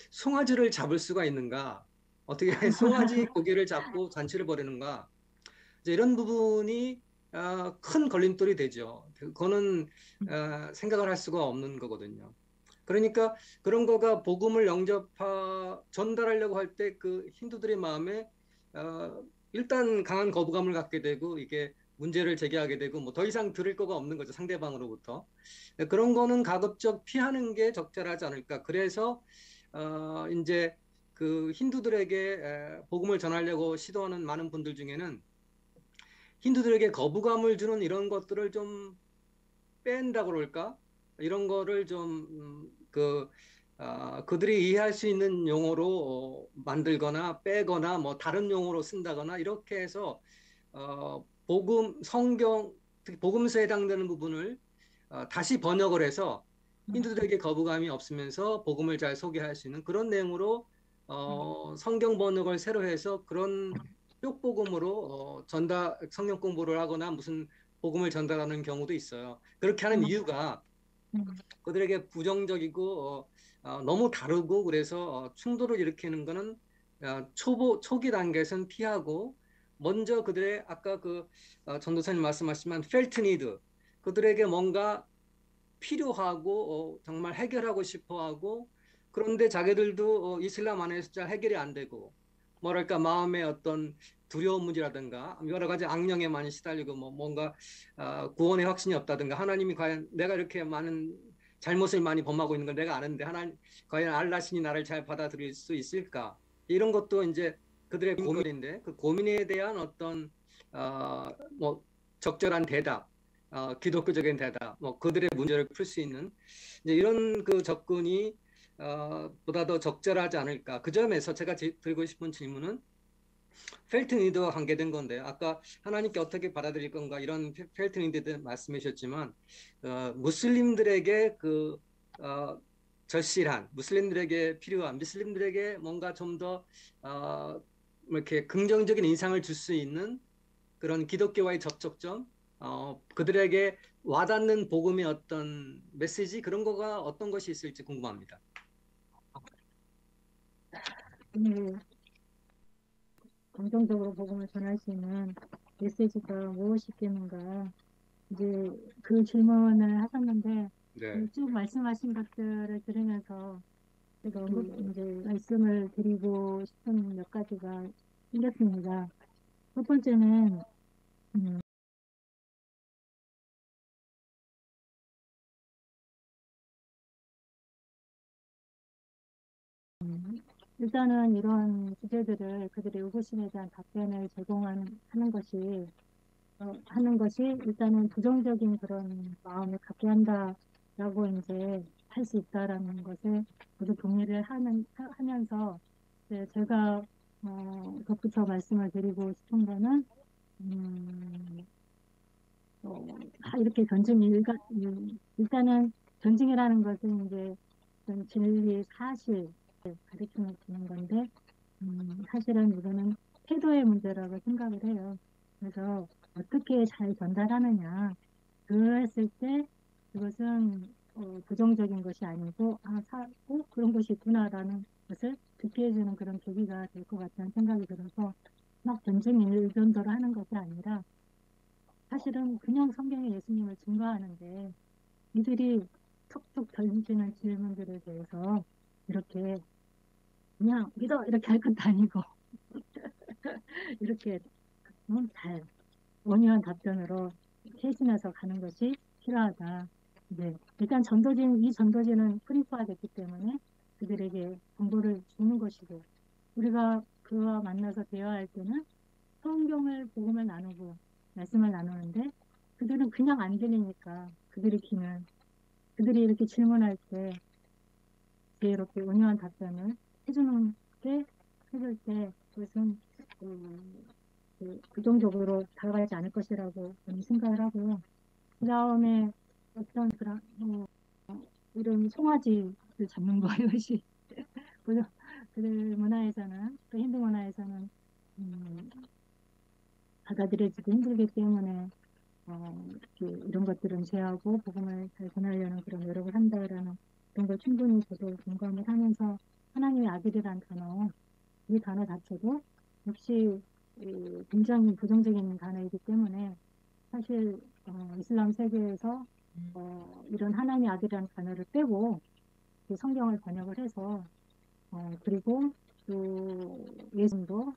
송아지를 잡을 수가 있는가? 어떻게 송아지 고기를 잡고 잔치를 벌이는가? 이제 이런 부분이 큰 걸림돌이 되죠. 그거는 생각을 할 수가 없는 거거든요. 그러니까 그런 거가 복음을 전달하려고 할 때 그 힌두들의 마음에 일단 강한 거부감을 갖게 되고 이게 문제를 제기하게 되고 뭐 더 이상 들을 거가 없는 거죠. 상대방으로부터. 그런 거는 가급적 피하는 게 적절하지 않을까. 그래서 이제 그 힌두들에게 복음을 전하려고 시도하는 많은 분들 중에는 힌두들에게 거부감을 주는 이런 것들을 좀 뺀다고 그럴까? 이런 거를 좀, 그들이 이해할 수 있는 용어로 만들거나 빼거나 뭐 다른 용어로 쓴다거나 이렇게 해서, 특히 복음서에 해당되는 부분을 다시 번역을 해서 힌두들에게 거부감이 없으면서 복음을 잘 소개할 수 있는 그런 내용으로 성경 번역을 새로 해서 그런 쪽복음으로 성경 공부를 하거나 무슨 복음을 전달하는 경우도 있어요. 그렇게 하는 이유가 그들에게 부정적이고 너무 다르고 그래서 충돌을 일으키는 거는 초기 단계에서는 피하고 먼저 그들의 아까 전도사님 말씀하시면 felt need 그들에게 뭔가 필요하고 정말 해결하고 싶어하고 그런데 자기들도 이슬람 안에서 잘 해결이 안 되고 뭐랄까 마음의 어떤 두려움이라든가 여러 가지 악령에 많이 시달리고 뭐 뭔가 구원의 확신이 없다든가 하나님이 과연 내가 이렇게 많은 잘못을 많이 범하고 있는 걸 내가 아는데 하나님 과연 알라신이 나를 잘 받아들일 수 있을까 이런 것도 이제 그들의 고민인데 그 고민에 대한 어떤 뭐 적절한 대답 기독교적인 대답, 뭐 그들의 문제를 풀 수 있는 이제 이런 그 접근이 보다 더 적절하지 않을까. 그 점에서 제가 드리고 싶은 질문은 펠트 니드와 관계된 건데 아까 하나님께 어떻게 받아들일 건가 이런 펠트 니드 말씀해 주셨지만 무슬림들에게 절실한 무슬림들에게 필요한 무슬림들에게 뭔가 좀 더 이렇게 긍정적인 인상을 줄 수 있는 그런 기독교와의 접촉점, 그들에게 와닿는 복음의 어떤 메시지 그런 거가 어떤 것이 있을지 궁금합니다. 네, 긍정적으로 복음을 전할 수 있는 메시지가 무엇이겠는가. 이제 그 질문을 하셨는데 네. 쭉 말씀하신 것들을 들으면서 제가 이제 말씀을 드리고 싶은 몇 가지가 생겼습니다. 첫 번째는 음, 일단은 이런 주제들을 그들의 의구심에 대한 답변을 제공하는 것이 하는 것이 일단은 부정적인 그런 마음을 갖게 한다라고 이제 할 수 있다라는 것에 모두 동의를 하면서 제가 덧붙여 말씀을 드리고 싶은 거는 이렇게 일단은 전증이라는 것은 이제 어떤 진리 사실 가르치는 건데 사실은 이거는 태도의 문제라고 생각을 해요. 그래서 어떻게 잘 전달하느냐 그랬을 때 그것은 부정적인 것이 아니고 그런 것이 있구나라는 것을 듣게 해주는 그런 계기가 될 것 같다는 생각이 들어서 막 전쟁 의견대로 하는 것이 아니라 사실은 그냥 성경에 예수님을 증거하는데 이들이 툭툭 던지는 질문들에 대해서 이렇게 그냥 믿어 이렇게 할 것도 아니고 이렇게 잘 원유한 답변으로 해주면서 가는 것이 필요하다. 네. 일단 이 전도지는 프린트화됐기 때문에 그들에게 정보를 주는 것이고 우리가 그와 만나서 대화할 때는 성경을 복음을 나누고 말씀을 나누는데 그들은 그냥 안 들리니까 그들이 이렇게 질문할 때 이렇게 온유한 답변을 해줄 때 그것은 부정적으로 다가가지 않을 것이라고 저는 생각을 하고요. 그 다음에 어떤 그런 이런 송아지를 잡는 거 이것이 그들 문화에서는 또 힌두 문화에서는 받아들여지기 힘들기 때문에 이런 것들은 제하고 복음을 잘 전하려는 그런 노력을 한다라는 그런 걸 충분히 저도 공감을 하면서 하나님의 아들이란 단어 이 단어 자체도 역시 굉장히 부정적인 단어이기 때문에 사실 이슬람 세계에서 이런 하나님의 아들이라는 단어를 빼고 그 성경을 번역을 해서 그리고 또 예수님도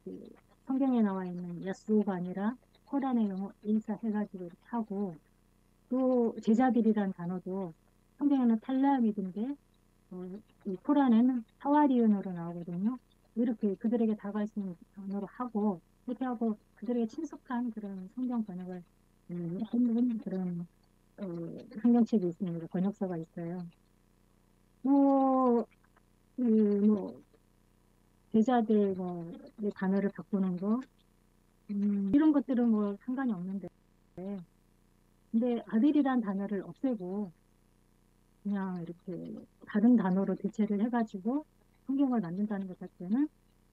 그 성경에 나와 있는 야스오가 아니라 코란의 영어 인사 해가지고 이렇게 하고 또 제자들이란 단어도 성경에는 탈라미드인데 이 코란에는 하와리온으로 나오거든요. 이렇게 그들에게 다가갈 수 있는 단어로 하고 이렇게 하고 그들에게 친숙한 그런 성경 번역을 하는 그런 성경책이 있습니다. 번역서가 있어요. 뭐, 뭐 제자들 이 단어를 바꾸는 거 이런 것들은 뭐 상관이 없는데 근데 아들이란 단어를 없애고 그냥 이렇게 다른 단어로 대체를 해가지고 성경을 만든다는 것 자체는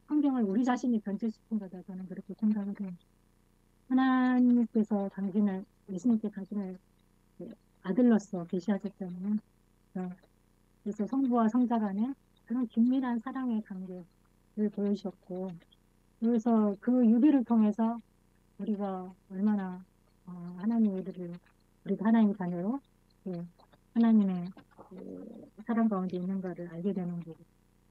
성경을 우리 자신이 변질시킨 거다 저는 그렇게 생각을 해요. 하나님께서 당신을 예수님께 당신을 아들로서 계시하셨잖아요. 그래서 성부와 성자 간에 그런 긴밀한 사랑의 관계를 보여주셨고 그래서 그 유비를 통해서 우리가 얼마나 하나님의 우리를 우리가 하나님의 자녀로 하나님의 사랑 가운데 있는가를 알게 되는 거고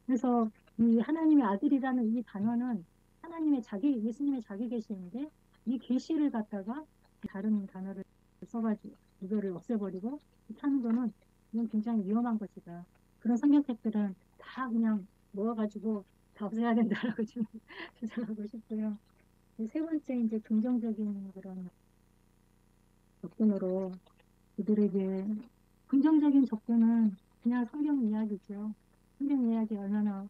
그래서 이 하나님의 아들이라는 이 단어는 하나님의 예수님의 자기 계시인데 이 계시를 갖다가 다른 단어를 써가지고 이거를 없애버리고 하는 거는 이건 굉장히 위험한 것이다. 그런 성경책들은 다 그냥 모아가지고 다 없애야 된다라고 좀 주장하고 싶고요. 세 번째 이제 긍정적인 그런 접근으로 그들에게 긍정적인 접근은 그냥 성경 이야기죠. 성경 이야기 얼마나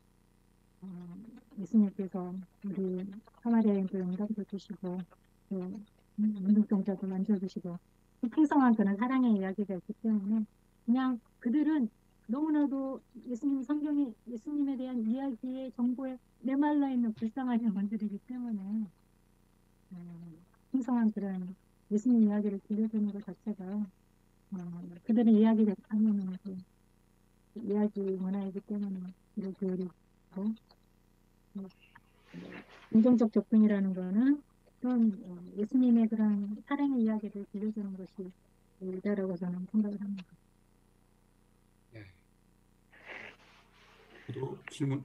예수님께서 우리 사마리아인들 응답도 주시고 또 문둥병자도 만져주시고 풍성한 그런 사랑의 이야기가 있기 때문에 그냥 그들은 너무나도 예수님에 대한 이야기의 정보에 메말라 있는 불쌍한 영혼들이기 때문에 풍성한 그런 예수님 이야기를 들려주는 것 자체가 그들의 이야기를 하는 그 이야기 문화이기 때문에 이렇게 그리고 긍정적 접근이라는 거는 그런 예수님의 그런 사랑의 이야기를 들려주는 것이 이다라고 저는 생각을 합니다. 네. 또 질문.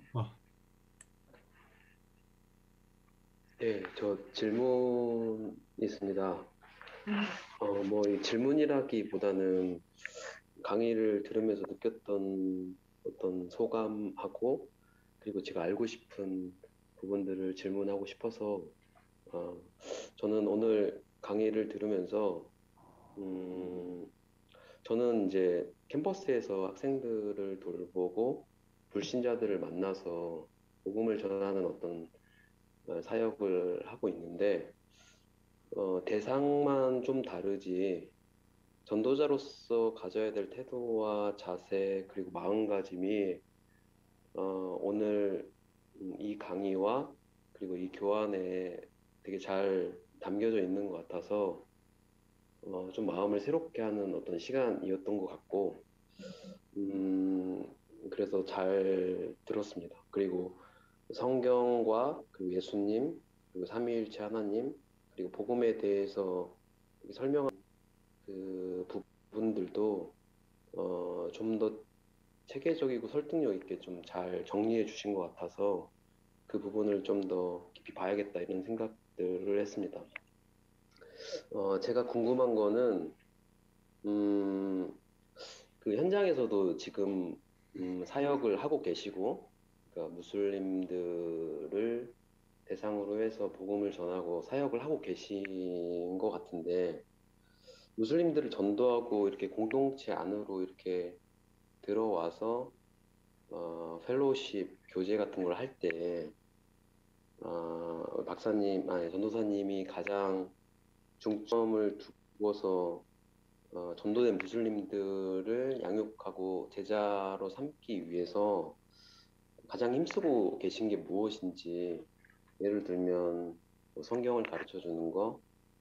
네, 저 질문 있습니다. 뭐 이 질문이라기보다는 강의를 들으면서 느꼈던 어떤 소감하고 그리고 제가 알고 싶은 부분들을 질문하고 싶어서 저는 오늘 강의를 들으면서 저는 이제 캠퍼스에서 학생들을 돌보고 불신자들을 만나서 복음을 전하는 어떤 사역을 하고 있는데 대상만 좀 다르지 전도자로서 가져야 될 태도와 자세 그리고 마음가짐이 오늘 이 강의와 그리고 이 교환에 되게 잘 담겨져 있는 것 같아서 좀 마음을 새롭게 하는 어떤 시간이었던 것 같고 그래서 잘 들었습니다. 그리고 성경과 그리고 예수님 그리고 삼위일체 하나님 그리고 복음에 대해서 설명한 그 부분들도 좀 더 체계적이고 설득력 있게 좀 잘 정리해 주신 것 같아서 그 부분을 좀 더 깊이 봐야겠다 이런 생각들을 했습니다. 제가 궁금한 거는 그 현장에서도 지금 사역을 하고 계시고 그러니까 무슬림들을 대상으로 해서 복음을 전하고 사역을 하고 계신 것 같은데 무슬림들을 전도하고 이렇게 공동체 안으로 이렇게 들어와서 펠로우십 교제 같은 걸 할 때 전도사님이 가장 중점을 두고서 전도된 무슬림들을 양육하고 제자로 삼기 위해서 가장 힘쓰고 계신 게 무엇인지 예를 들면 뭐 성경을 가르쳐 주는 거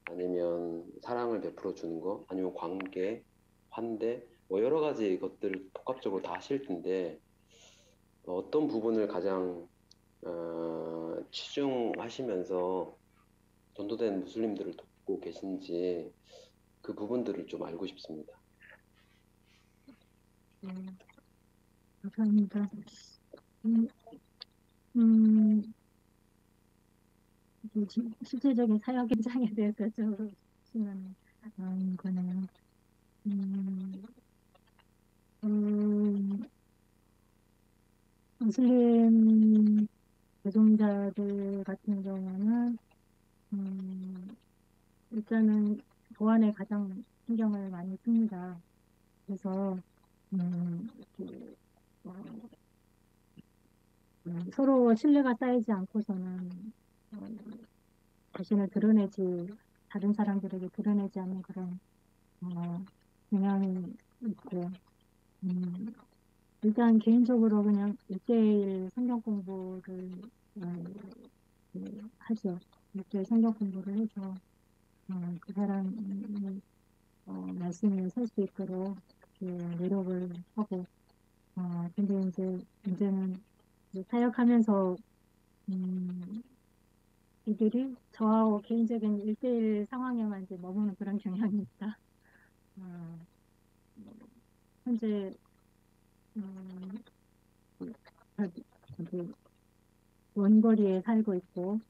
아니면 사랑을 베풀어 주는 거 아니면 관계, 환대 뭐 여러 가지 것들을 복합적으로 다 하실 텐데 어떤 부분을 가장 치중하시면서 전도된 무슬림들을 돕고 계신지 그 부분들을 좀 알고 싶습니다. 네, 감사합니다. 음, 음, 실제적인 사역 현장에 대해서 여쭤보시면 거네요. 음, 무슬림 배종자들 같은 경우는 일단은 보안에 가장 신경을 많이 씁니다. 그래서 이렇게, 서로 신뢰가 쌓이지 않고서는 어, 자신을 드러내지 다른 사람들에게 드러내지 않는 그런 경향이 있고 일단 개인적으로 그냥 1대1 성경 공부를 하죠. 1대1 성경 공부를 해서 그 사람이 말씀을 설 수 있도록 노력을 하고 근데 이제 문제는 이제 사역하면서 이들이 저하고 개인적인 1대1 상황에만 이제 머무는 그런 경향이 있다. 현재 원거리에 살고 있고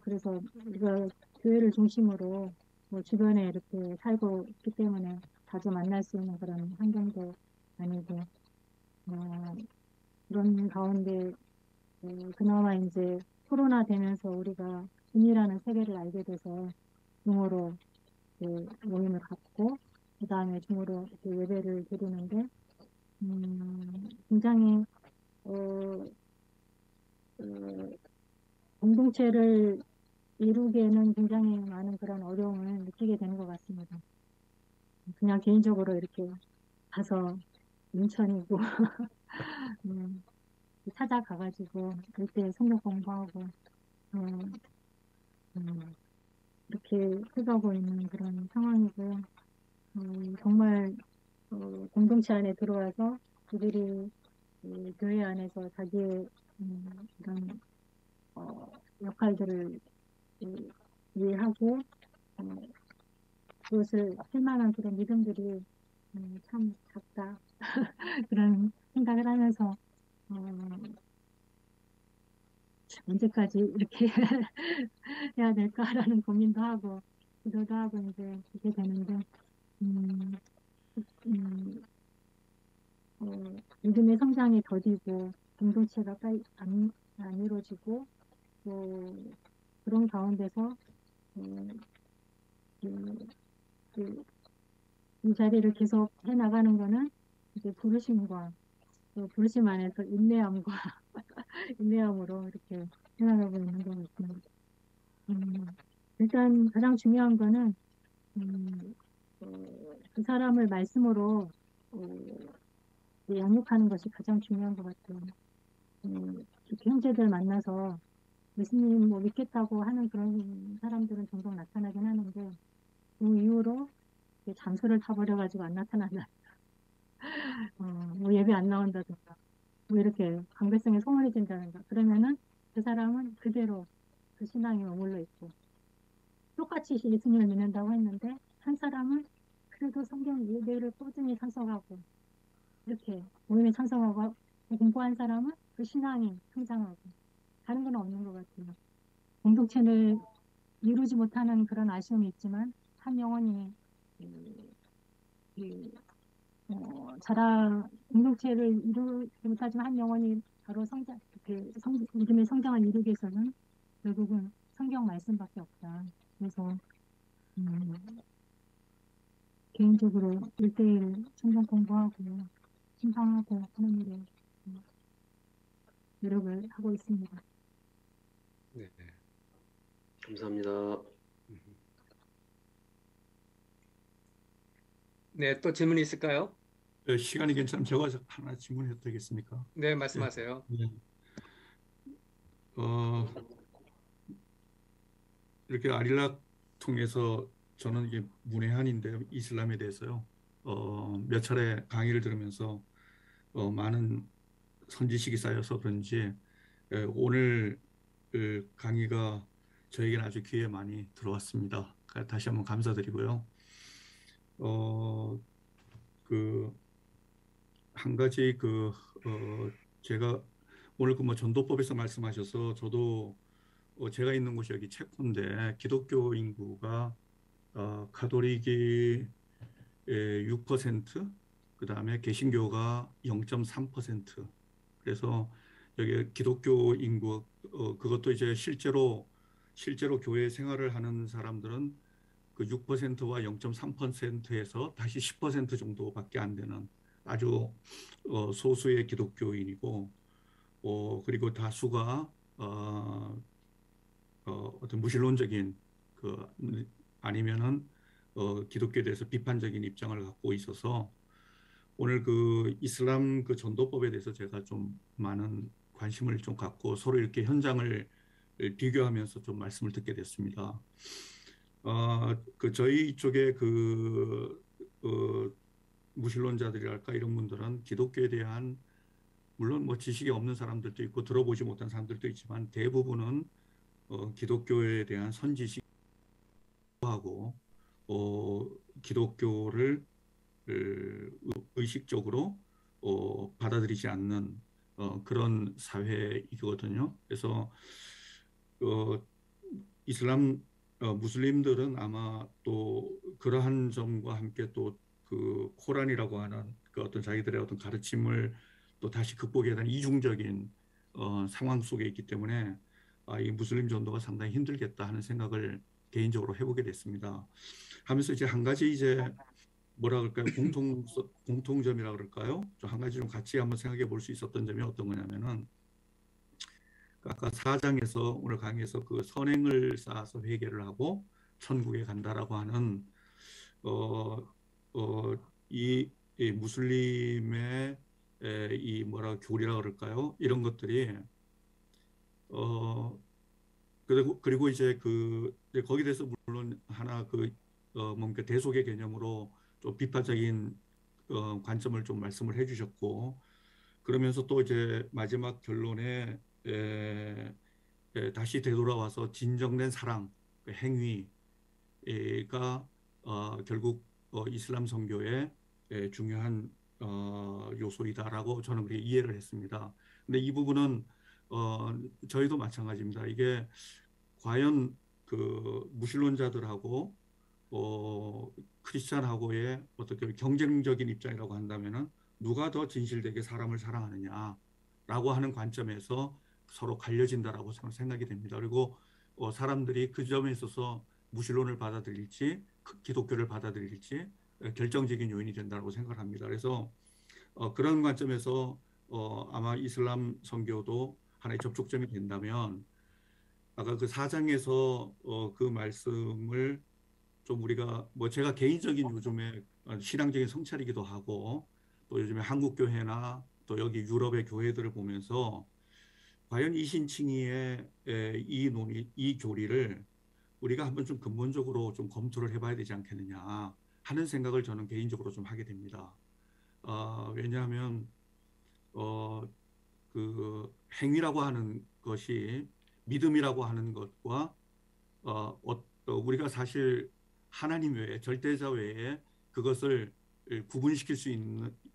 그래서 우리가 교회를 중심으로 주변에 이렇게 살고 있기 때문에 자주 만날 수 있는 그런 환경도 아니고 그런 가운데 그나마 이제 코로나 되면서 우리가 줌이라는 세계를 알게 돼서 줌으로 모임을 갖고 그 다음에 줌으로 예배를 드리는데 굉장히 공동체를 이루기에는 굉장히 많은 그런 어려움을 느끼게 되는 것 같습니다. 그냥 개인적으로 이렇게 가서 인천이고 찾아가가지고 그때 성경 공부하고 이렇게 해가고 있는 그런 상황이고 정말 공동체 안에 들어와서 그들이 교회 안에서 자기의 이런 역할들을 이해하고 그것을 할 만한 그런 믿음들이 참 작다 그런 생각을 하면서 언제까지 이렇게 해야 될까라는 고민도 하고 기도도 하고 이제 그렇게 되는데 믿음의 성장이 더디고 공동체가 안 이루어지고 또 그런 가운데서 이 자리를 계속 해나가는 거는 이제 부르심과 또 부르심 안에서 인내함과 인내함으로 이렇게 해나가고 있는 것 같습니다. 일단 가장 중요한 거는 그 사람을 말씀으로 양육하는 것이 가장 중요한 것 같아요. 이렇게 형제들 만나서 예수님 뭐 믿겠다고 하는 그런 사람들은 종종 나타나긴 하는데 그 이후로 잠수를 타버려가지고 안 나타난다. 뭐 예배 안 나온다든가 뭐 이렇게 강백성에 소홀해진다든가 그러면은 그 사람은 그대로 그 신앙에 머물러 있고 똑같이 예수님을 믿는다고 했는데 한 사람은 그래도 성경 예배를 꾸준히 참석하고 이렇게 모임에 참석하고 공부한 사람은 그 신앙이 성장하고 다른 건 없는 것 같아요. 공동체를 이루지 못하는 그런 아쉬움이 있지만 한 영혼이 공동체를 이루지 못하지만 한 영혼이 바로 믿음의 성장을 이루기 위해서는 결국은 성경 말씀밖에 없다. 그래서 개인적으로 1대1 성경 공부하고 신방하고 하는 일에 노력을 하고 있습니다. 네. 감사합니다. 네, 또 질문이 있을까요? 시간이 괜찮으면 제가 하나 질문해도 되겠습니까? 네, 말씀하세요. 네. 이렇게 아릴락 통해서 저는 이게 문외한인데 이슬람에 대해서요. 몇 차례 강의를 들으면서 많은 선지식이 쌓여서 그런지 오늘 그 강의가 저에게는 아주 귀에 많이 들어왔습니다. 다시 한번 감사드리고요. 한 가지 제가 오늘 그 뭐 전도법에서 말씀하셔서 저도 제가 있는 곳이 여기 체코인데 기독교 인구가 가톨릭이 6%, 그 다음에 개신교가 0.3%. 그래서 여기 기독교 인구 그것도 이제 실제로 교회 생활을 하는 사람들은 그 6%와 0.3%에서 다시 10% 정도밖에 안 되는 아주 소수의 기독교인이고, 그리고 다수가 어떤 무신론적인 아니면은 기독교에 대해서 비판적인 입장을 갖고 있어서 오늘 그 이슬람 그 전도법에 대해서 제가 좀 많은 관심을 좀 갖고 서로 이렇게 현장을 비교하면서 좀 말씀을 듣게 됐습니다. 저희 쪽에 무신론자들이랄까 이런 분들은 기독교에 대한 물론 뭐 지식이 없는 사람들도 있고 들어보지 못한 사람들도 있지만 대부분은 기독교에 대한 선지식하고 기독교를 의식적으로 받아들이지 않는 그런 사회이거든요. 그래서 이슬람 무슬림들은 아마 또 그러한 점과 함께 또 그 코란이라고 하는 그 어떤 자기들의 어떤 가르침을 또 다시 극복해야 하는 이중적인 상황 속에 있기 때문에 이 무슬림 전도가 상당히 힘들겠다 하는 생각을 개인적으로 해보게 됐습니다. 하면서 이제 한 가지 이제 뭐라 그럴까요? 공통점이라 그럴까요? 한 가지 좀 같이 한번 생각해 볼 수 있었던 점이 어떤 거냐면은 아까 4장에서 오늘 강의에서 그 선행을 쌓아서 회개를 하고 천국에 간다라고 하는 이 무슬림의 이 뭐라 교리라 그럴까요? 이런 것들이 그리고 이제 거기에 대해서 물론 하나 뭔가 대속의 개념으로 좀 비판적인 관점을 좀 말씀을 해주셨고, 그러면서 또 이제 마지막 결론에 다시 되돌아와서 진정된 사랑, 그 행위가 결국 이슬람 선교의 중요한 요소이다라고 저는 그렇게 이해를 했습니다. 근데 이 부분은 저희도 마찬가지입니다. 이게 과연 그 무신론자들하고 크리스찬하고의 어떻게 경쟁적인 입장이라고 한다면은 누가 더 진실되게 사람을 사랑하느냐라고 하는 관점에서 서로 갈려진다라고 저는 생각이 됩니다. 그리고 사람들이 그 점에 있어서 무신론을 받아들일지 기독교를 받아들일지 결정적인 요인이 된다고 생각합니다. 그래서 그런 관점에서 아마 이슬람 선교도 하나의 접촉점이 된다면 아까 그 4장에서 그 말씀을 좀 우리가 뭐 제가 개인적인 요즘에 신앙적인 성찰이기도 하고 또 요즘에 한국 교회나 또 여기 유럽의 교회들을 보면서 과연 이신칭의의 이 교리를 우리가 한번 좀 근본적으로 좀 검토를 해봐야 되지 않겠느냐 하는 생각을 저는 개인적으로 좀 하게 됩니다. 왜냐하면 그 행위라고 하는 것이 믿음이라고 하는 것과 우리가 사실 하나님 외에 절대자 외에 그것을 구분시킬 수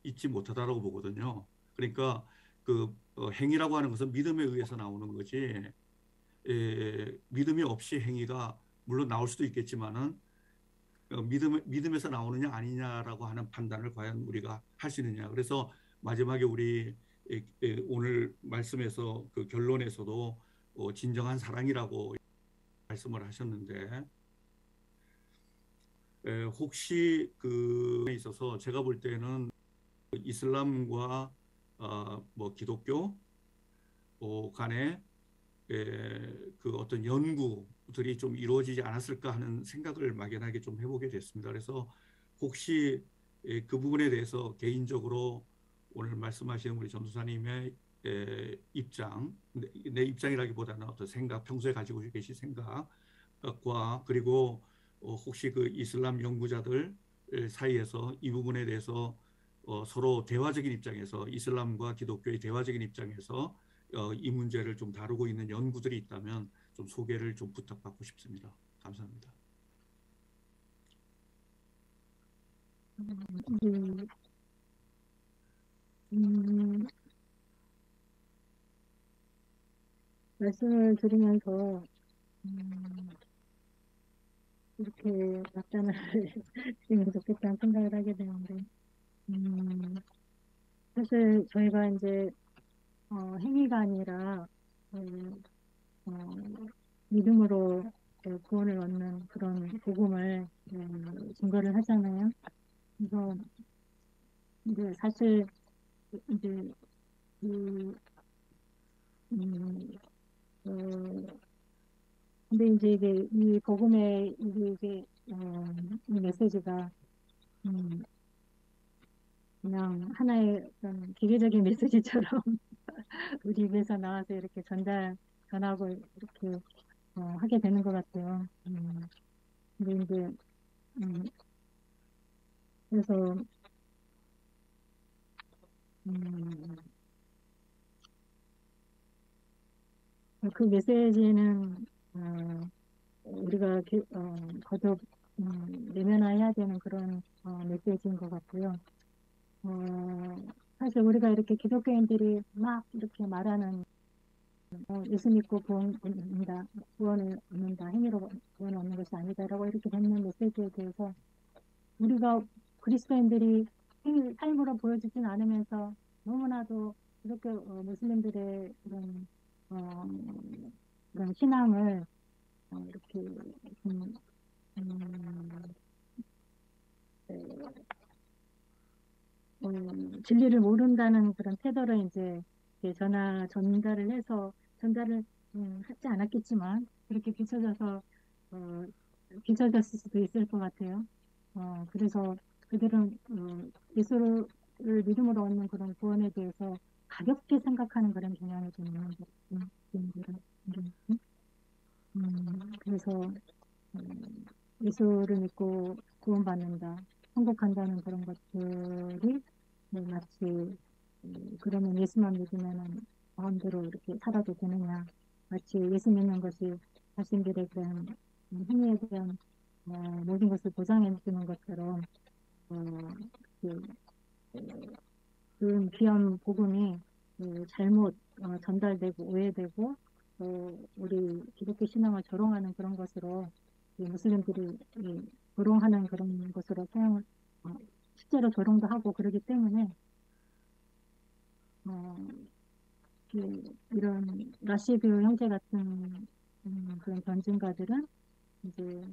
있지 못하다라고 보거든요. 그러니까 행위라고 하는 것은 믿음에 의해서 나오는 거지 믿음이 없이 행위가 물론 나올 수도 있겠지만은 믿음에서 나오느냐 아니냐라고 하는 판단을 과연 우리가 할 수 있느냐. 그래서 마지막에 우리 오늘 말씀에서 그 결론에서도 진정한 사랑이라고 말씀을 하셨는데 혹시 그에 있어서 제가 볼 때는 이슬람과 뭐 기독교 간에 그 어떤 연구들이 좀 이루어지지 않았을까 하는 생각을 막연하게 좀 해보게 됐습니다. 그래서 혹시 그 부분에 대해서 개인적으로 오늘 말씀하시는 우리 전도사님의 입장, 내 입장이라기보다는 어떤 생각, 평소에 가지고 계신 생각과 그리고 혹시 그 이슬람 연구자들 사이에서 이 부분에 대해서 서로 대화적인 입장에서 이슬람과 기독교의 대화적인 입장에서 이 문제를 좀 다루고 있는 연구들이 있다면 좀 소개를 좀 부탁받고 싶습니다. 감사합니다. 네, 음, 말씀을 들으면서 이렇게 답변을 드리면 좋겠다는 생각을 하게 되는데, 사실 저희가 이제 행위가 아니라 어, 믿음으로 구원을 얻는 그런 복음을 증거를 하잖아요. 그래서 이제 사실 이제 이 어, 근데 이제 이게 이 복음의 이 메시지가 음, 그냥 하나의 어떤 기계적인 메시지처럼 우리 입에서 나와서 이렇게 전하고 이렇게 하게 되는 것 같아요. 근데 이제 음, 그래서 음, 그 메시지는 우리가 거듭 내면화해야 되는 그런 메시지인 것 같고요. 사실 우리가 이렇게 기독교인들이 막 이렇게 말하는 예수 믿고 구원을 얻는다, 행위로 구원을 얻는 것이 아니다라고 이렇게 듣는 메시지에 대해서 우리가 그리스도인들이 삶으로 보여주진 않으면서 너무나도 이렇게 무슬림들의 어, 그런 신앙을 이렇게 좀, 진리를 모른다는 그런 태도를 이제 전달을 해서 전달을 하지 않았겠지만 그렇게 어, 비춰졌을 수도 있을 것 같아요. 그래서 그들은 예수를 믿음으로 얻는 그런 구원에 대해서 가볍게 생각하는 그런 경향이 좀 있는 것 같아요. 그래서 예수를 믿고 구원받는다, 천국간다는 그런 것들이 마치 그러면 예수만 믿으면 마음대로 이렇게 살아도 되느냐, 마치 예수 믿는 것이 자신들의 그런 행위에 대한 모든 것을 보장해 주는 것처럼 그, 그 귀한 복음이 잘못 전달되고 오해되고 우리 기독교 신앙을 조롱하는 그런 것으로 이 무슬림들이 조롱하는 그런 것으로 실제로 조롱도 하고 그러기 때문에 어, 이런 라시드 형제 같은 그런 전증가들은 이제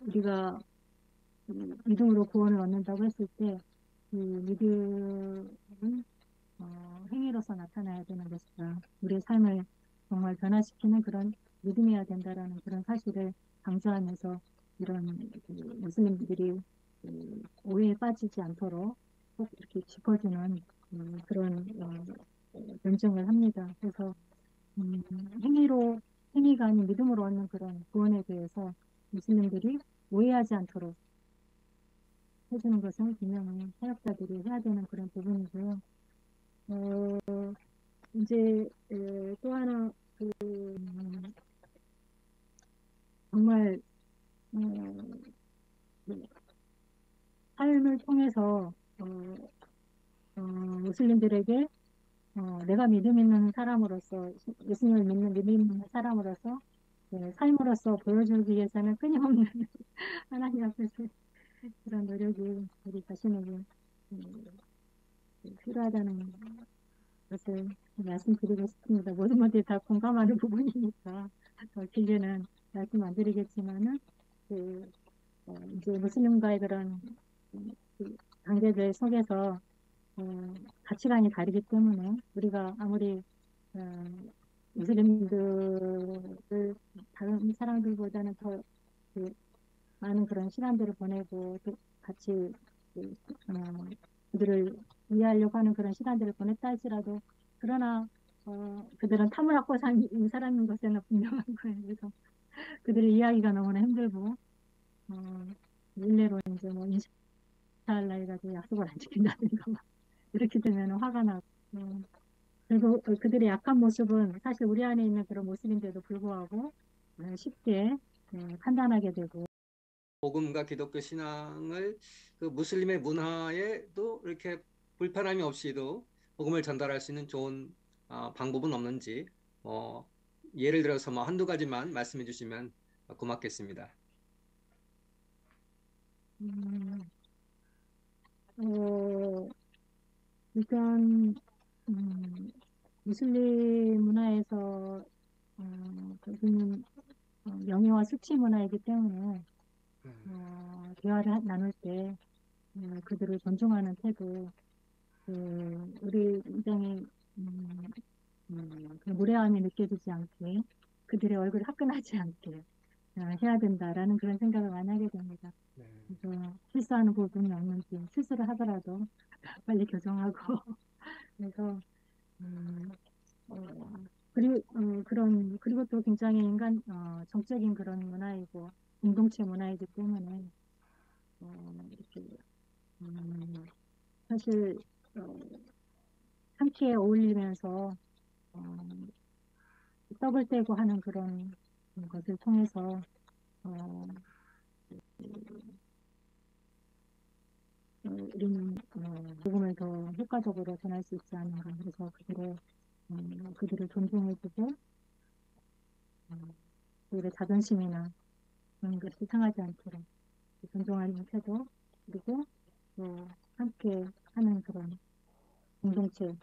우리가 믿음으로 구원을 얻는다고 했을 때 이 믿음은 행위로서 나타나야 되는 것이다. 우리의 삶을 정말 변화시키는 그런 믿음이어야 된다라는 그런 사실을 강조하면서 이런 무슬림들이 오해에 빠지지 않도록 꼭 이렇게 짚어주는 그런 논증을 합니다. 그래서 행위가 아닌 믿음으로 얻는 그런 구원에 대해서 무슬림들이 오해하지 않도록 해주는 것은 분명히 사역자들이 해야 되는 그런 부분이고요. 이제 또 하나 정말 삶을 통해서 무슬림들에게 내가 믿음 있는 사람으로서 예수님을 믿는 있는 사람으로서 삶으로서 보여주기 위해서는 끊임없는 하나님 앞에서 그런 노력이 우리 자신에게 필요하다는 것을 말씀드리고 싶습니다. 모든 분들이 다 공감하는 부분이니까 더 길게는 말씀 안 드리겠지만은 이제 무슬림과의 그런 그 관계들 속에서 가치관이 다르기 때문에 우리가 아무리 무슬림들을 다른 사람들보다는 더 많은 그런 시간들을 보내고 또 같이 그들을 이해하려고 하는 그런 시간들을 보냈다 할지라도 그러나 그들은 탐을 갖고 산 사람인 것에는 분명한 거예요. 그래서 그들을 이해하기가 너무나 힘들고 일례로 이제 뭐 인사할 날이라도 약속을 안 지킨다든가 막 이렇게 되면 화가 나고 그리고 그들의 약한 모습은 사실 우리 안에 있는 그런 모습인데도 불구하고 쉽게 판단하게 되고 복음과 기독교 신앙을 그 무슬림의 문화에도 이렇게 불편함이 없이도 복음을 전달할 수 있는 좋은 방법은 없는지 예를 들어서 뭐 한두 가지만 말씀해 주시면 고맙겠습니다. 음, 일단 무슬림 문화에서 거기는 명예와 수치 문화이기 때문에 대화를 나눌 때 그들을 존중하는 태도, 우리 굉장히 그 무례함이 느껴지지 않게 그들의 얼굴이 화끈하지 않게 해야 된다라는 그런 생각을 많이 하게 됩니다. 네. 그래서 실수하는 부분이 없는지 실수를 하더라도 빨리 교정하고 그래서 그리고 또 굉장히 정적인 그런 문화이고 공동체 문화이기 때문에 이렇게 사실 함께 어울리면서 떡을 떼고 하는 그런 것을 통해서 우리는 복음을 더 효과적으로 전할 수 있지 않은가. 그래서 그들을 존중해주고 그들의 자존심이나 그런 것이 상하지 않도록 존중하는 태도, 그리고 또 함께 하는 그런 공동체를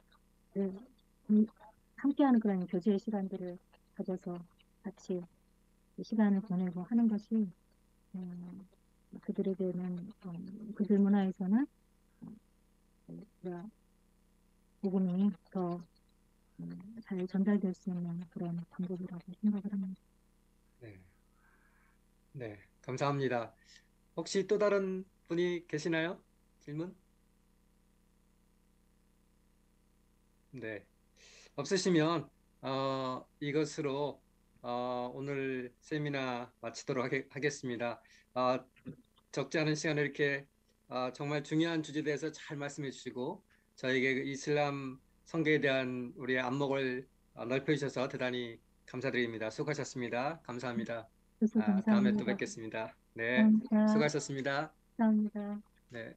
함께하는 그런 교제의 시간들을 가져서 같이 시간을 보내고 하는 것이 그들에게는 그들 문화에서는 복음이 더 잘 전달될 수 있는 그런 방법이라고 생각을 합니다. 네. 네, 감사합니다. 혹시 또 다른 분이 계시나요? 질문? 네. 없으시면 이것으로 오늘 세미나 마치도록 하겠습니다. 적지 않은 시간에 이렇게 정말 중요한 주제에 대해서 잘 말씀해 주시고 저에게 그 이슬람 성경에 대한 우리의 안목을 넓혀주셔서 대단히 감사드립니다. 수고하셨습니다. 감사합니다. 그래서 다음에 또 감사합니다. 뵙겠습니다. 네, 감사합니다. 수고하셨습니다. 감사합니다. 네.